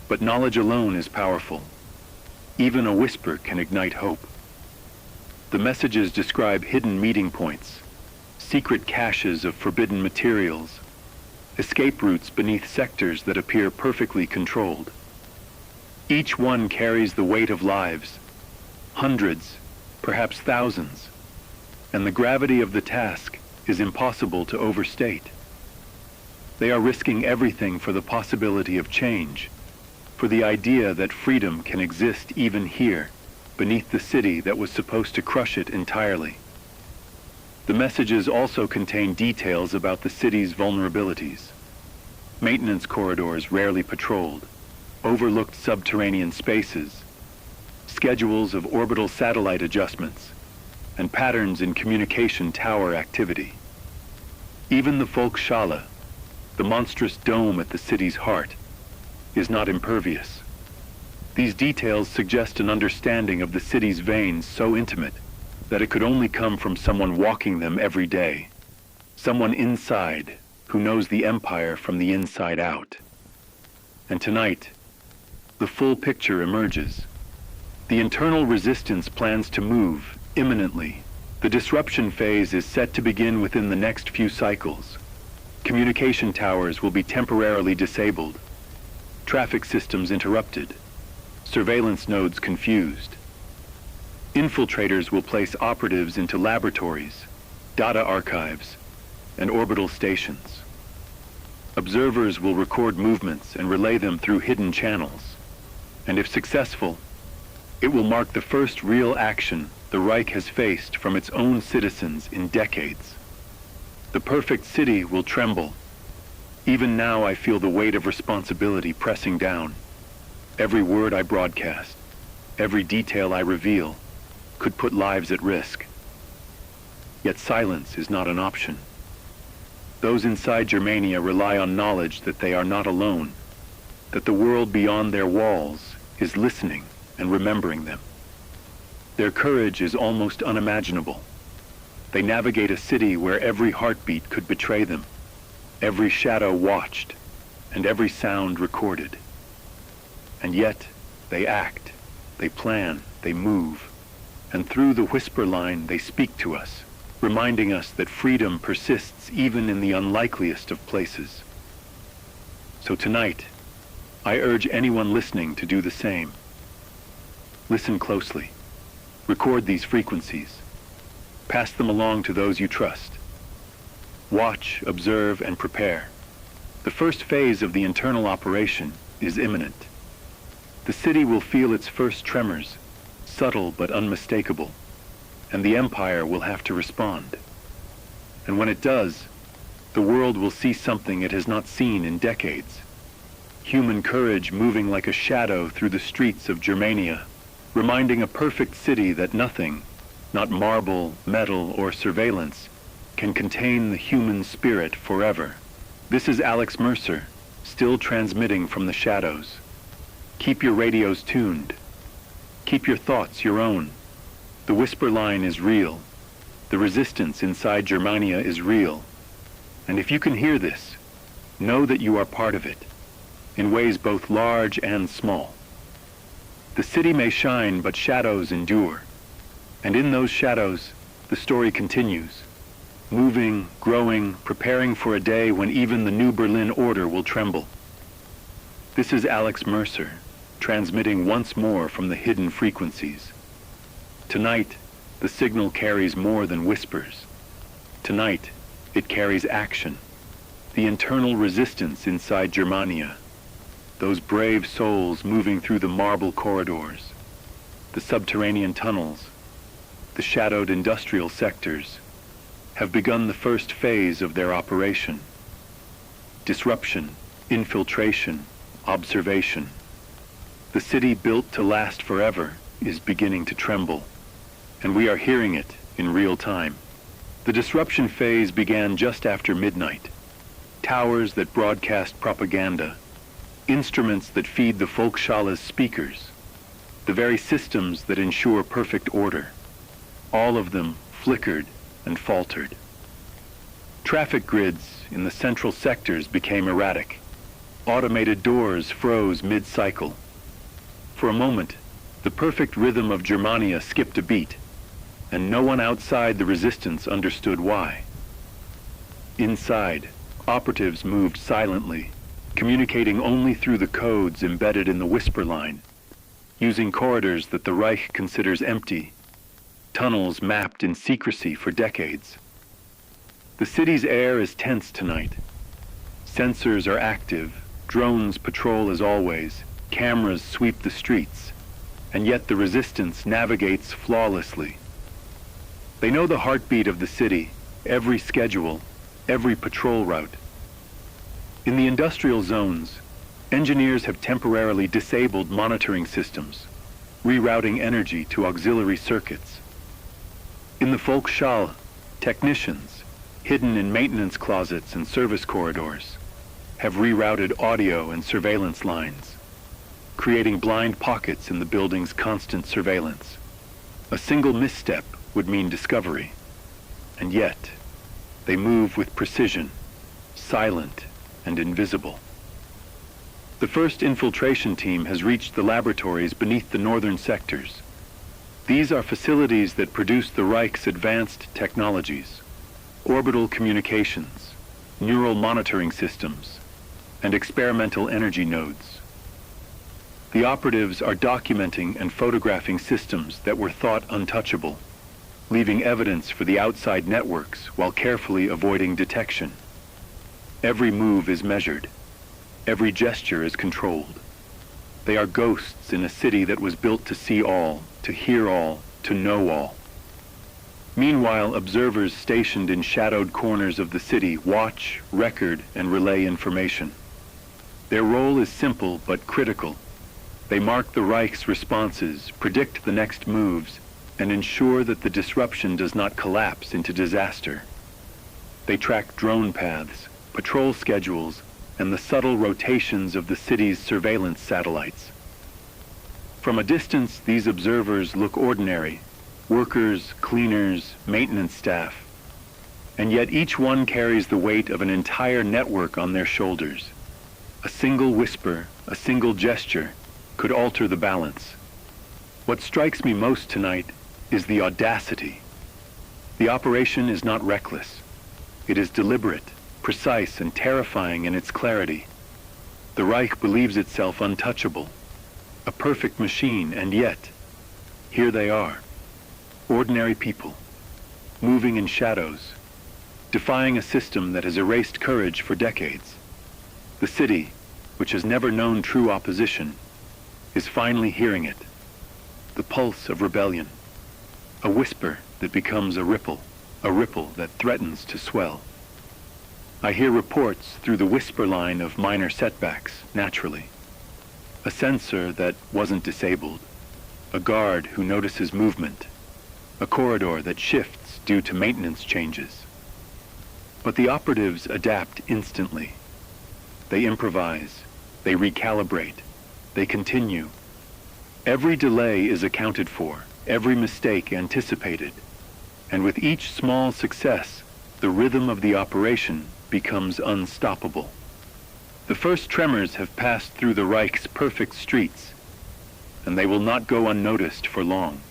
Speaker 1: But knowledge alone is powerful. Even a whisper can ignite hope. The messages describe hidden meeting points, secret caches of forbidden materials, escape routes beneath sectors that appear perfectly controlled. Each one carries the weight of lives, hundreds, perhaps thousands, and the gravity of the task is impossible to overstate. They are risking everything for the possibility of change, for the idea that freedom can exist even here, beneath the city that was supposed to crush it entirely. The messages also contain details about the city's vulnerabilities. Maintenance corridors rarely patrolled, overlooked subterranean spaces, schedules of orbital satellite adjustments, and patterns in communication tower activity. Even the Volksschale, the monstrous dome at the city's heart, is not impervious. These details suggest an understanding of the city's veins so intimate that it could only come from someone walking them every day, someone inside who knows the empire from the inside out. And tonight, the full picture emerges. The internal resistance plans to move imminently. The disruption phase is set to begin within the next few cycles. Communication towers will be temporarily disabled, traffic systems interrupted, surveillance nodes confused. Infiltrators will place operatives into laboratories, data archives, and orbital stations. Observers will record movements and relay them through hidden channels. And if successful, it will mark the first real action the Reich has faced from its own citizens in decades. The perfect city will tremble. Even now I feel the weight of responsibility pressing down. Every word I broadcast, every detail I reveal, could put lives at risk. Yet silence is not an option. Those inside Germania rely on knowledge that they are not alone, that the world beyond their walls is listening and remembering them. Their courage is almost unimaginable. They navigate a city where every heartbeat could betray them, every shadow watched, and every sound recorded. And yet, they act, they plan, they move, and through the whisper line they speak to us, reminding us that freedom persists even in the unlikeliest of places. So tonight, I urge anyone listening to do the same. Listen closely. Record these frequencies. Pass them along to those you trust. Watch, observe, and prepare. The first phase of the internal operation is imminent. The city will feel its first tremors, subtle but unmistakable, and the empire will have to respond. And when it does, the world will see something it has not seen in decades. Human courage moving like a shadow through the streets of Germania, reminding a perfect city that nothing, not marble, metal, or surveillance, can contain the human spirit forever. This is Alex Mercer, still transmitting from the shadows. Keep your radios tuned. Keep your thoughts your own. The whisper line is real. The resistance inside Germania is real. And if you can hear this, know that you are part of it, in ways both large and small. The city may shine, but shadows endure. And in those shadows, the story continues, moving, growing, preparing for a day when even the new Berlin order will tremble. This is Alex Mercer, transmitting once more from the hidden frequencies. Tonight, the signal carries more than whispers. Tonight, it carries action, the internal resistance inside Germania, those brave souls moving through the marble corridors, the subterranean tunnels, the shadowed industrial sectors, have begun the first phase of their operation. Disruption, infiltration, observation. The city built to last forever is beginning to tremble, and we are hearing it in real time. The disruption phase began just after midnight. Towers that broadcast propaganda, instruments that feed the Volksschale's speakers, the very systems that ensure perfect order, all of them flickered and faltered. Traffic grids in the central sectors became erratic. Automated doors froze mid-cycle. For a moment, the perfect rhythm of Germania skipped a beat, and no one outside the resistance understood why. Inside, operatives moved silently, communicating only through the codes embedded in the whisper line, using corridors that the Reich considers empty, tunnels mapped in secrecy for decades. The city's air is tense tonight. Sensors are active, drones patrol as always, cameras sweep the streets, and yet the resistance navigates flawlessly. They know the heartbeat of the city, every schedule, every patrol route. In the industrial zones, engineers have temporarily disabled monitoring systems, rerouting energy to auxiliary circuits. In the Volksschale, technicians, hidden in maintenance closets and service corridors, have rerouted audio and surveillance lines, creating blind pockets in the building's constant surveillance. A single misstep would mean discovery, and yet they move with precision, silent and invisible. The first infiltration team has reached the laboratories beneath the northern sectors. These are facilities that produce the Reich's advanced technologies, orbital communications, neural monitoring systems, and experimental energy nodes. The operatives are documenting and photographing systems that were thought untouchable, leaving evidence for the outside networks while carefully avoiding detection. Every move is measured. Every gesture is controlled. They are ghosts in a city that was built to see all, to hear all, to know all. Meanwhile, observers stationed in shadowed corners of the city watch, record, and relay information. Their role is simple but critical. They mark the Reich's responses, predict the next moves, and ensure that the disruption does not collapse into disaster. They track drone paths, patrol schedules, and the subtle rotations of the city's surveillance satellites. From a distance, these observers look ordinary: workers, cleaners, maintenance staff. And yet each one carries the weight of an entire network on their shoulders. A single whisper, a single gesture, could alter the balance. What strikes me most tonight is the audacity. The operation is not reckless. It is deliberate, precise, and terrifying in its clarity. The Reich believes itself untouchable, a perfect machine, and yet, here they are, ordinary people, moving in shadows, defying a system that has erased courage for decades. The city, which has never known true opposition, is finally hearing it, the pulse of rebellion, a whisper that becomes a ripple that threatens to swell. I hear reports through the whisper line of minor setbacks, naturally. A sensor that wasn't disabled, a guard who notices movement, a corridor that shifts due to maintenance changes. But the operatives adapt instantly. They improvise, they recalibrate, they continue. Every delay is accounted for, every mistake anticipated, and with each small success, the rhythm of the operation becomes unstoppable. The first tremors have passed through the Reich's perfect streets, and they will not go unnoticed for long.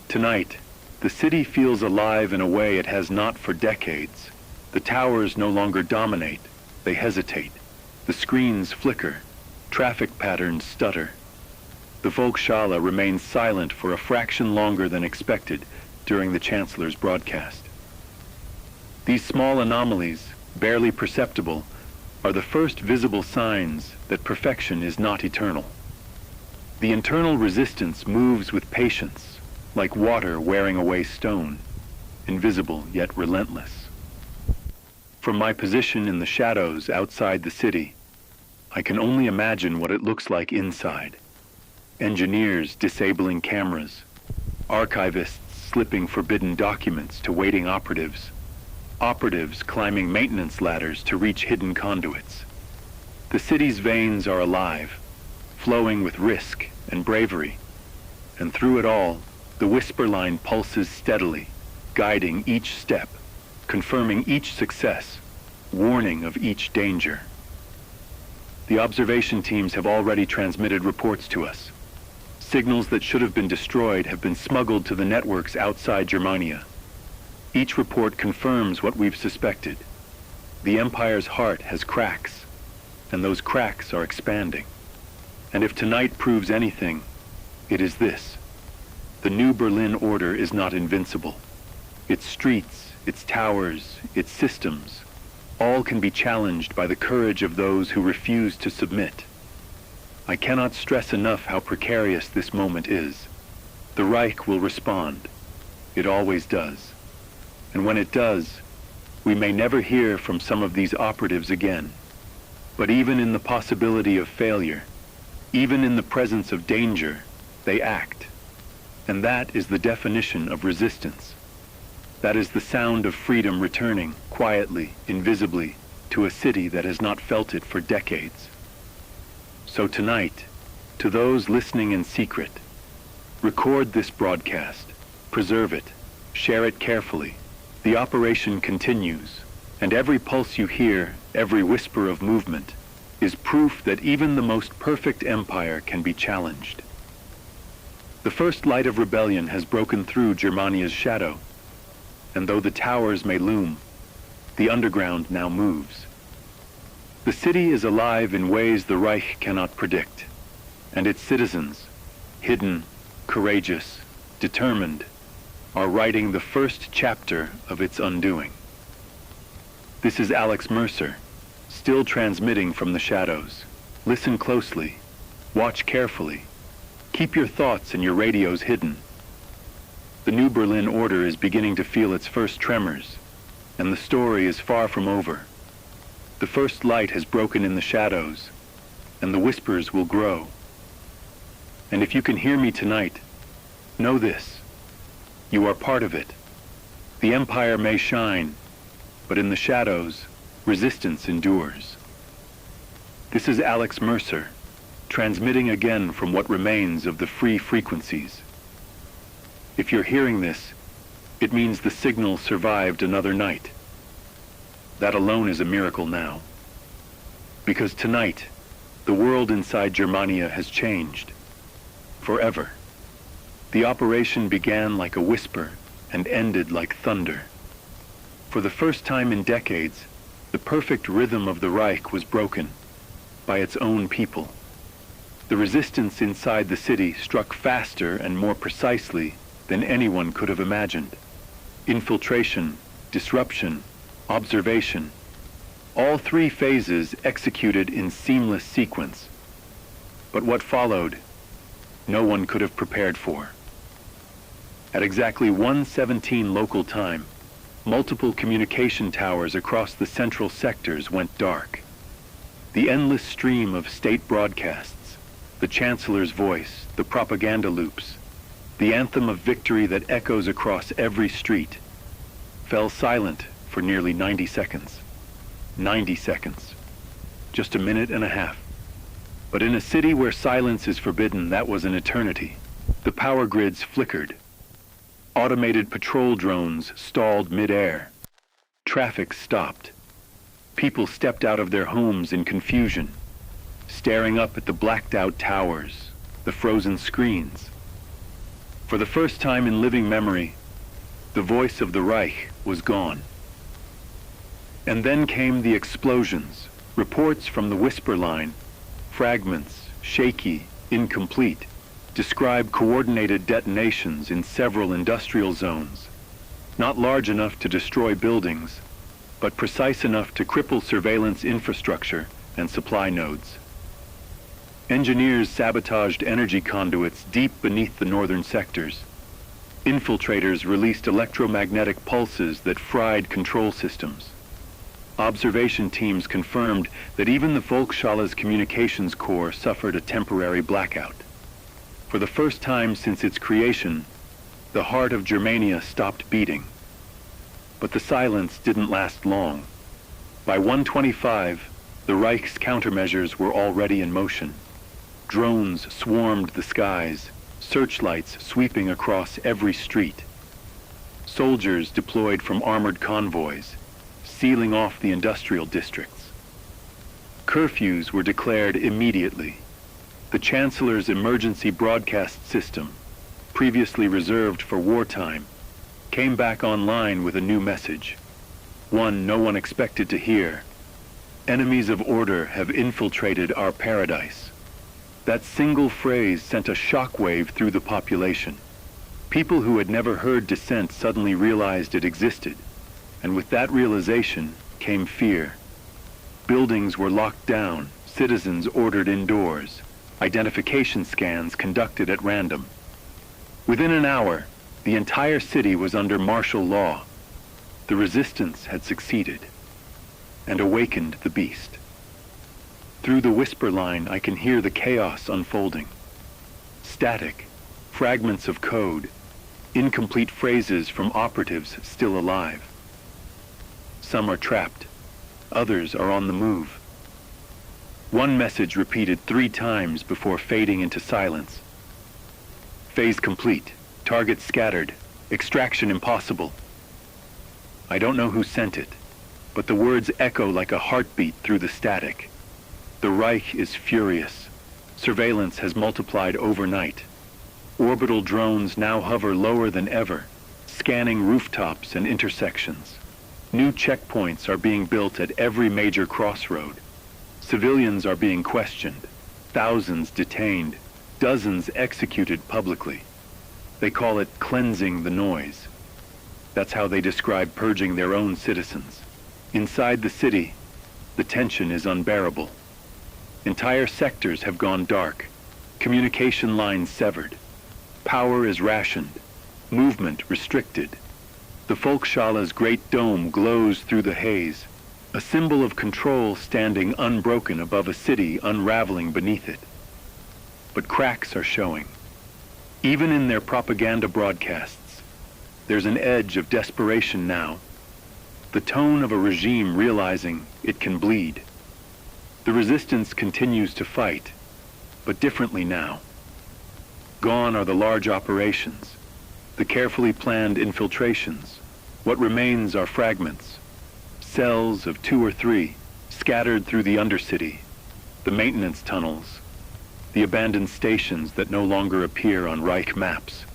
Speaker 1: Tonight, the city feels alive in a way it has not for decades. The towers no longer dominate, they hesitate. The screens flicker, traffic patterns stutter. The Volksschale remains silent for a fraction longer than expected during the Chancellor's broadcast. These small anomalies, barely perceptible, are the first visible signs that perfection is not eternal. The internal resistance moves with patience, like water wearing away stone, invisible yet relentless. From my position in the shadows outside the city, I can only imagine what it looks like inside. Engineers disabling cameras, archivists slipping forbidden documents to waiting operatives, operatives climbing maintenance ladders to reach hidden conduits. The city's veins are alive, flowing with risk and bravery, and through it all, the whisper line pulses steadily, guiding each step, confirming each success, warning of each danger. The observation teams have already transmitted reports to us. Signals that should have been destroyed have been smuggled to the networks outside Germania. Each report confirms what we've suspected. The Empire's heart has cracks, and those cracks are expanding. And if tonight proves anything, it is this. The new Berlin order is not invincible. Its streets, its towers, its systems, all can be challenged by the courage of those who refuse to submit. I cannot stress enough how precarious this moment is. The Reich will respond. It always does. And when it does, we may never hear from some of these operatives again. But even in the possibility of failure, even in the presence of danger, they act. And that is the definition of resistance. That is the sound of freedom returning, quietly, invisibly, to a city that has not felt it for decades. So tonight, to those listening in secret, record this broadcast, preserve it, share it carefully. The operation continues, and every pulse you hear, every whisper of movement, is proof that even the most perfect empire can be challenged. The first light of rebellion has broken through Germania's shadow, and though the towers may loom, the underground now moves. The city is alive in ways the Reich cannot predict, and its citizens, hidden, courageous, determined, are writing the first chapter of its undoing. This is Alex Mercer, still transmitting from the shadows. Listen closely, watch carefully, keep your thoughts and your radios hidden. The New Berlin Order is beginning to feel its first tremors, and the story is far from over. The first light has broken in the shadows, and the whispers will grow. And if you can hear me tonight, know this: you are part of it. The empire may shine, but in the shadows, resistance endures. This is Alex Mercer, transmitting again from what remains of the free frequencies. If you're hearing this, it means the signal survived another night. That alone is a miracle now. Because tonight, the world inside Germania has changed. Forever. The operation began like a whisper and ended like thunder. For the first time in decades, the perfect rhythm of the Reich was broken by its own people. The resistance inside the city struck faster and more precisely than anyone could have imagined. Infiltration, disruption, observation, all three phases executed in seamless sequence. But what followed, no one could have prepared for. At exactly 1:17 local time, multiple communication towers across the central sectors went dark. The endless stream of state broadcasts, the chancellor's voice, the propaganda loops, the anthem of victory that echoes across every street, fell silent for nearly 90 seconds. 90 seconds. Just a minute and a half. But in a city where silence is forbidden, that was an eternity. The power grids flickered. Automated patrol drones stalled mid-air. Traffic stopped. People stepped out of their homes in confusion, staring up at the blacked-out towers, the frozen screens. For the first time in living memory, the voice of the Reich was gone. And then came the explosions, reports from the whisper line, fragments, shaky, incomplete, describe coordinated detonations in several industrial zones, not large enough to destroy buildings, but precise enough to cripple surveillance infrastructure and supply nodes. Engineers sabotaged energy conduits deep beneath the northern sectors. Infiltrators released electromagnetic pulses that fried control systems. Observation teams confirmed that even the Volksschalle's communications core suffered a temporary blackout. For the first time since its creation, the heart of Germania stopped beating. But the silence didn't last long. By 1:25, the Reich's countermeasures were already in motion. Drones swarmed the skies, searchlights sweeping across every street. Soldiers deployed from armored convoys, sealing off the industrial districts. Curfews were declared immediately. The Chancellor's emergency broadcast system, previously reserved for wartime, came back online with a new message, one no one expected to hear. Enemies of order have infiltrated our paradise. That single phrase sent a shockwave through the population. People who had never heard dissent suddenly realized it existed, and with that realization came fear. Buildings were locked down, citizens ordered indoors, identification scans conducted at random. Within an hour, the entire city was under martial law. The resistance had succeeded and awakened the beast. Through the whisper line, I can hear the chaos unfolding. Static, fragments of code, incomplete phrases from operatives still alive. Some are trapped, others are on the move. One message repeated 3 times before fading into silence. Phase complete, target scattered, extraction impossible. I don't know who sent it, but the words echo like a heartbeat through the static. The Reich is furious. Surveillance has multiplied overnight. Orbital drones now hover lower than ever, scanning rooftops and intersections. New checkpoints are being built at every major crossroad. Civilians are being questioned, thousands detained, dozens executed publicly. They call it cleansing the noise. That's how they describe purging their own citizens. Inside the city, the tension is unbearable. Entire sectors have gone dark, communication lines severed. Power is rationed, movement restricted. The Volksschalla's great dome glows through the haze, a symbol of control standing unbroken above a city unraveling beneath it. But cracks are showing. Even in their propaganda broadcasts, there's an edge of desperation now, the tone of a regime realizing it can bleed. The resistance continues to fight, but differently now. Gone are the large operations, the carefully planned infiltrations. What remains are fragments, cells of 2 or 3, scattered through the undercity, the maintenance tunnels, the abandoned stations that no longer appear on Reich maps.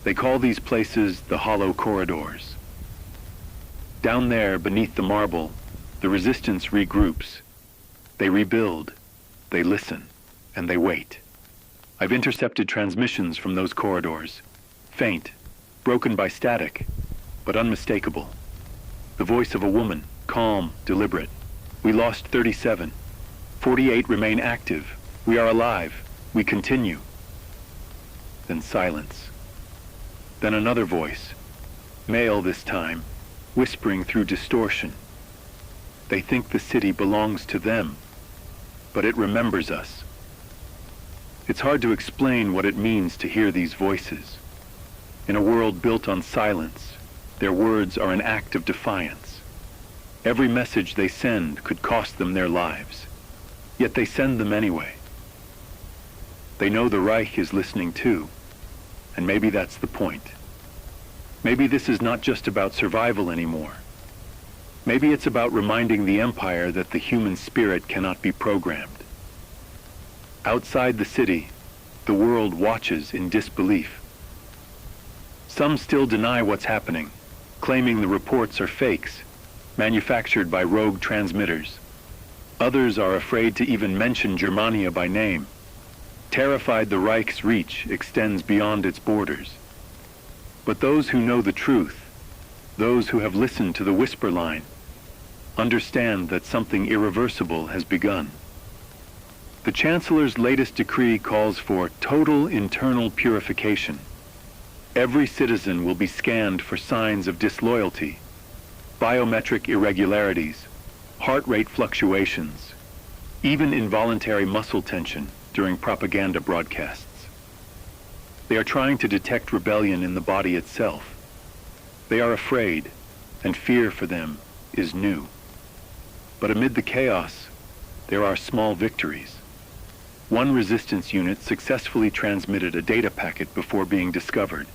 Speaker 1: They call these places the hollow corridors. Down there, beneath the marble, the resistance regroups. They rebuild, they listen, and they wait. I've intercepted transmissions from those corridors. Faint, broken by static, but unmistakable. The voice of a woman, calm, deliberate. We lost 37. 48 remain active. We are alive. We continue. Then silence. Then another voice, male this time, whispering through distortion. They think the city belongs to them, but it remembers us. It's hard to explain what it means to hear these voices. In a world built on silence, their words are an act of defiance. Every message they send could cost them their lives, yet they send them anyway. They know the Reich is listening too, and maybe that's the point. Maybe this is not just about survival anymore. Maybe it's about reminding the Empire that the human spirit cannot be programmed. Outside the city, the world watches in disbelief. Some still deny what's happening, claiming the reports are fakes, manufactured by rogue transmitters. Others are afraid to even mention Germania by name, terrified the Reich's reach extends beyond its borders. But those who know the truth, those who have listened to the whisper line, understand that something irreversible has begun. The Chancellor's latest decree calls for total internal purification. Every citizen will be scanned for signs of disloyalty, biometric irregularities, heart rate fluctuations, even involuntary muscle tension during propaganda broadcasts. They are trying to detect rebellion in the body itself. They are afraid, and fear for them is new. But amid the chaos, there are small victories. One resistance unit successfully transmitted a data packet before being discovered,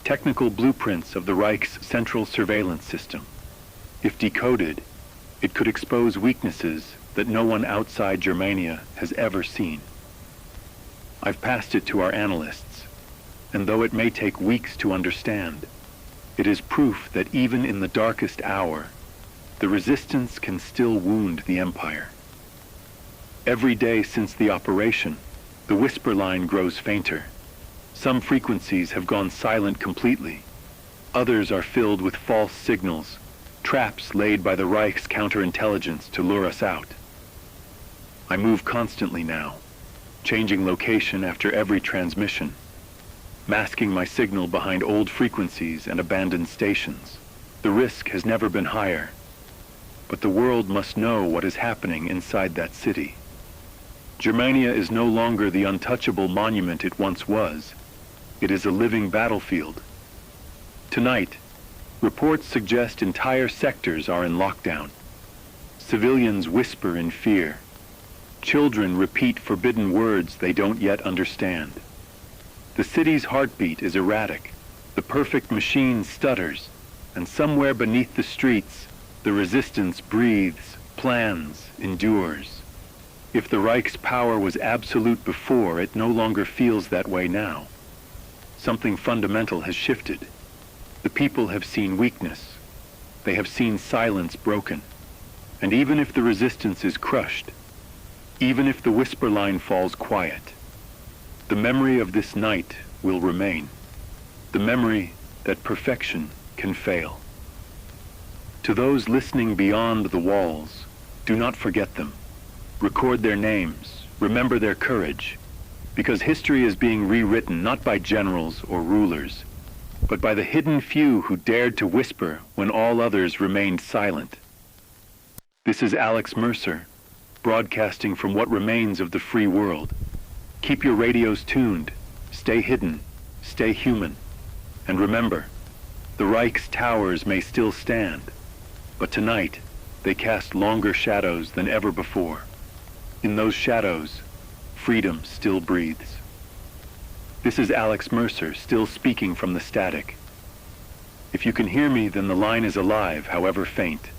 Speaker 1: technical blueprints of the Reich's central surveillance system. If decoded, it could expose weaknesses that no one outside Germania has ever seen. I've passed it to our analysts, and though it may take weeks to understand, it is proof that even in the darkest hour, the resistance can still wound the Empire. Every day since the operation, the whisper line grows fainter. Some frequencies have gone silent completely. Others are filled with false signals, traps laid by the Reich's counterintelligence to lure us out. I move constantly now, changing location after every transmission, masking my signal behind old frequencies and abandoned stations. The risk has never been higher, but the world must know what is happening inside that city. Germania is no longer the untouchable monument it once was. It is a living battlefield. Tonight, reports suggest entire sectors are in lockdown. Civilians whisper in fear. Children repeat forbidden words they don't yet understand. The city's heartbeat is erratic. The perfect machine stutters, and somewhere beneath the streets, the resistance breathes, plans, endures. If the Reich's power was absolute before, it no longer feels that way now. Something fundamental has shifted. The people have seen weakness. They have seen silence broken. And even if the resistance is crushed, even if the whisper line falls quiet, the memory of this night will remain. The memory that perfection can fail. To those listening beyond the walls, do not forget them. Record their names, remember their courage, because history is being rewritten not by generals or rulers, but by the hidden few who dared to whisper when all others remained silent. This is Alex Mercer, broadcasting from what remains of the free world. Keep your radios tuned, stay hidden, stay human, and remember, the Reich's towers may still stand, but tonight they cast longer shadows than ever before. In those shadows, freedom still breathes. This is Alex Mercer, still speaking from the static. If you can hear me, then the line is alive, however faint.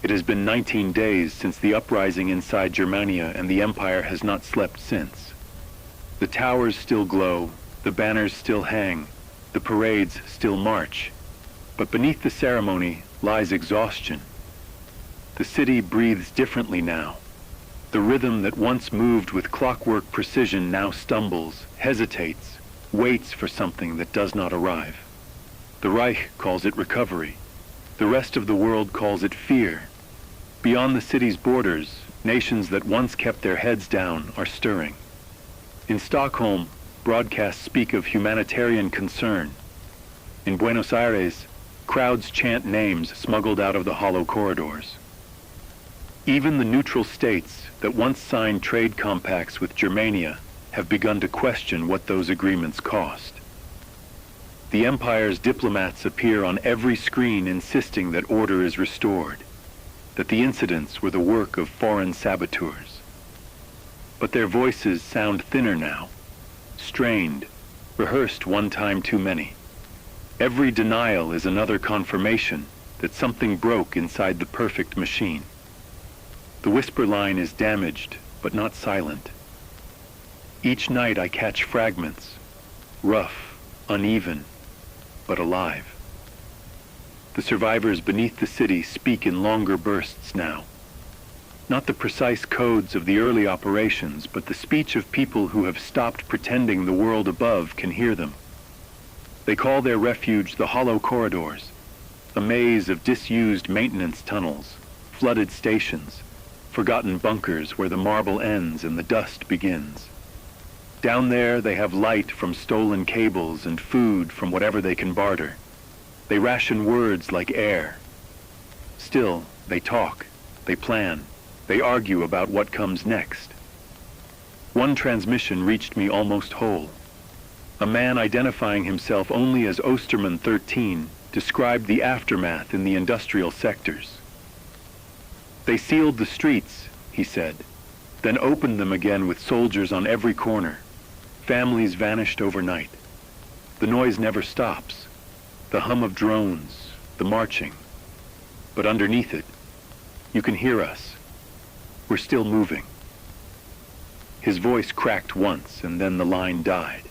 Speaker 1: It has been 19 days since the uprising inside Germania, and the Empire has not slept since. The towers still glow, the banners still hang, the parades still march. But beneath the ceremony lies exhaustion. The city breathes differently now. The rhythm that once moved with clockwork precision now stumbles, hesitates, waits for something that does not arrive. The Reich calls it recovery. The rest of the world calls it fear. Beyond the city's borders, nations that once kept their heads down are stirring. In Stockholm, broadcasts speak of humanitarian concern. In Buenos Aires, crowds chant names smuggled out of the hollow corridors. Even the neutral states that once signed trade compacts with Germania have begun to question what those agreements cost. The Empire's diplomats appear on every screen insisting that order is restored, that the incidents were the work of foreign saboteurs. But their voices sound thinner now, strained, rehearsed one time too many. Every denial is another confirmation that something broke inside the perfect machine. The whisper line is damaged, but not silent. Each night I catch fragments, rough, uneven, but alive. The survivors beneath the city speak in longer bursts now. Not the precise codes of the early operations, but the speech of people who have stopped pretending the world above can hear them. They call their refuge the hollow corridors, a maze of disused maintenance tunnels, flooded stations, forgotten bunkers where the marble ends and the dust begins. Down there they have light from stolen cables and food from whatever they can barter. They ration words like air. Still, they talk, they plan, they argue about what comes next. One transmission reached me almost whole. A man identifying himself only as Osterman 13 described the aftermath in the industrial sectors. They sealed the streets, he said, then opened them again with soldiers on every corner. Families vanished overnight. The noise never stops. The hum of drones, the marching. But underneath it, you can hear us. We're still moving. His voice cracked once, and then the line died.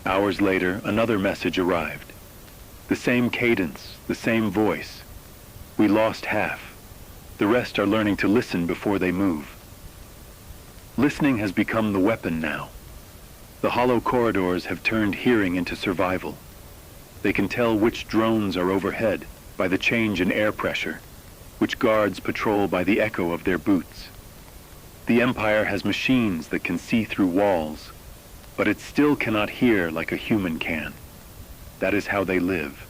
Speaker 1: Hours later, another message arrived. The same cadence, the same voice. We lost half. The rest are learning to listen before they move. Listening has become the weapon now. The hollow corridors have turned hearing into survival. They can tell which drones are overhead by the change in air pressure, which guards patrol by the echo of their boots. The Empire has machines that can see through walls, but it still cannot hear like a human can. That is how they live.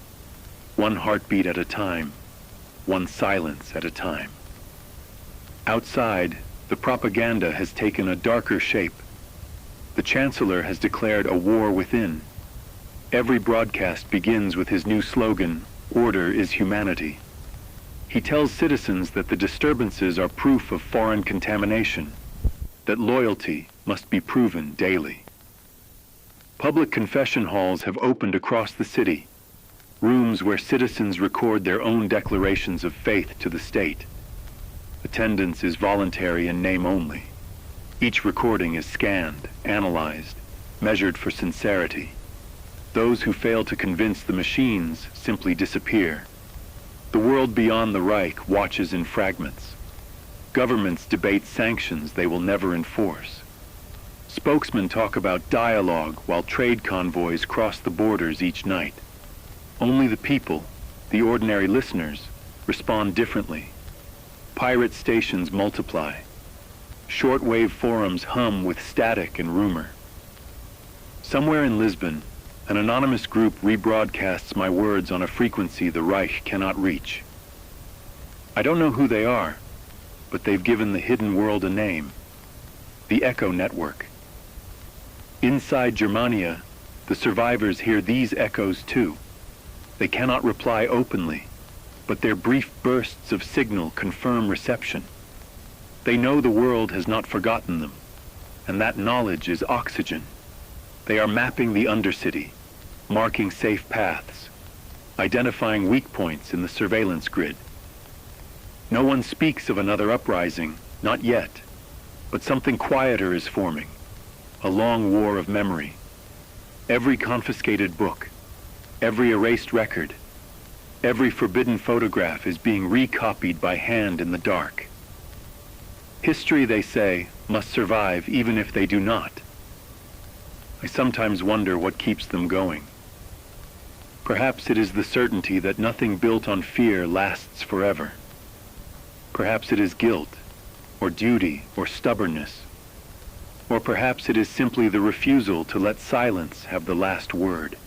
Speaker 1: one heartbeat at a time, one silence at a time. Outside, the propaganda has taken a darker shape. The Chancellor has declared a war within. Every broadcast begins with his new slogan, "Order is humanity." He tells citizens that the disturbances are proof of foreign contamination, that loyalty must be proven daily. Public confession halls have opened across the city, rooms where citizens record their own declarations of faith to the state. Attendance is voluntary in name only. Each recording is scanned, analyzed, measured for sincerity. Those who fail to convince the machines simply disappear. The world beyond the Reich watches in fragments. Governments debate sanctions they will never enforce. Spokesmen talk about dialogue while trade convoys cross the borders each night. Only the people, the ordinary listeners, respond differently. Pirate stations multiply. Shortwave forums hum with static and rumor. Somewhere in Lisbon, an anonymous group rebroadcasts my words on a frequency the Reich cannot reach. I don't know who they are, but they've given the hidden world a name: the Echo Network. Inside Germania, the survivors hear these echoes too. They cannot reply openly, but their brief bursts of signal confirm reception. They know the world has not forgotten them, and that knowledge is oxygen. They are mapping the Undercity, marking safe paths, identifying weak points in the surveillance grid. No one speaks of another uprising, not yet, but something quieter is forming, a long war of memory. Every confiscated book, every erased record, every forbidden photograph is being recopied by hand in the dark. History, they say, must survive even if they do not. I sometimes wonder what keeps them going. Perhaps it is the certainty that nothing built on fear lasts forever. Perhaps it is guilt, or duty, or stubbornness. Or perhaps it is simply the refusal to let silence have the last word.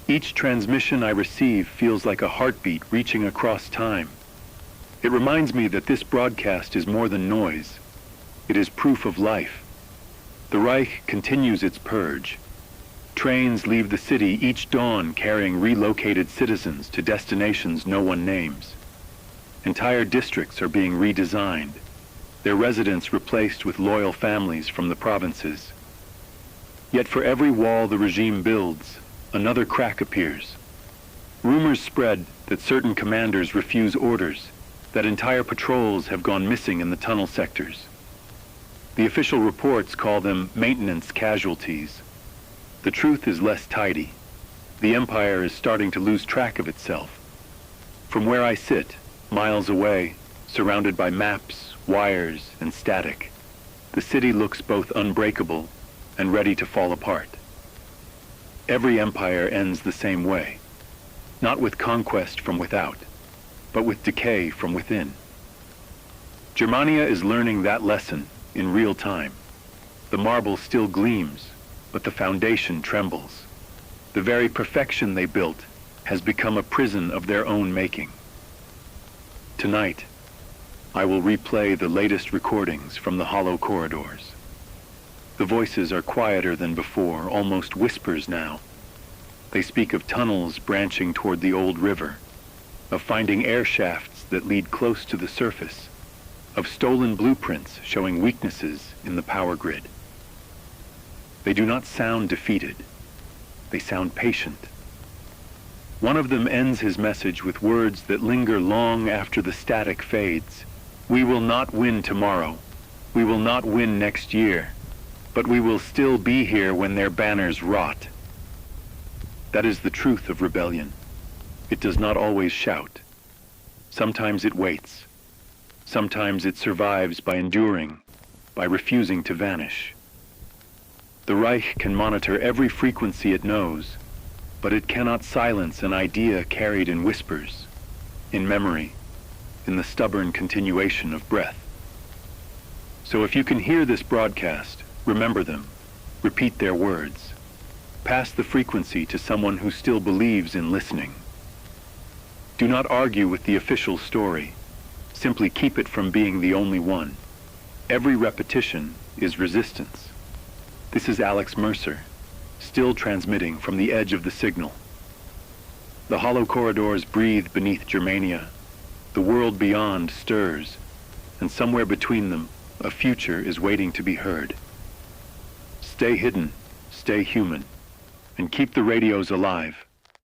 Speaker 1: Each transmission I receive feels like a heartbeat reaching across time. It reminds me that this broadcast is more than noise. It is proof of life. The Reich continues its purge. Trains leave the city each dawn carrying relocated citizens to destinations no one names. Entire districts are being redesigned, their residents replaced with loyal families from the provinces. Yet for every wall the regime builds, another crack appears. Rumors spread that certain commanders refuse orders, that entire patrols have gone missing in the tunnel sectors. The official reports call them maintenance casualties. The truth is less tidy. The empire is starting to lose track of itself. From where I sit, miles away, surrounded by maps, wires, and static, the city looks both unbreakable and ready to fall apart. Every empire ends the same way, not with conquest from without, but with decay from within. Germania is learning that lesson in real time. The marble still gleams, but the foundation trembles. The very perfection they built has become a prison of their own making. Tonight, I will replay the latest recordings from the hollow corridors. The voices are quieter than before, almost whispers now. They speak of tunnels branching toward the old river, of finding air shafts that lead close to the surface, of stolen blueprints showing weaknesses in the power grid. They do not sound defeated. They sound patient. One of them ends his message with words that linger long after the static fades. We will not win tomorrow. We will not win next year. But we will still be here when their banners rot. That is the truth of rebellion. It does not always shout. Sometimes it waits. Sometimes it survives by enduring, by refusing to vanish. The Reich can monitor every frequency it knows, but it cannot silence an idea carried in whispers, in memory, in the stubborn continuation of breath. So if you can hear this broadcast, remember them, repeat their words. Pass the frequency to someone who still believes in listening. Do not argue with the official story. Simply keep it from being the only one. Every repetition is resistance. This is Alex Mercer, still transmitting from the edge of the signal. The hollow corridors breathe beneath Germania. The world beyond stirs, and somewhere between them, a future is waiting to be heard. Stay hidden, stay human, and keep the radios alive.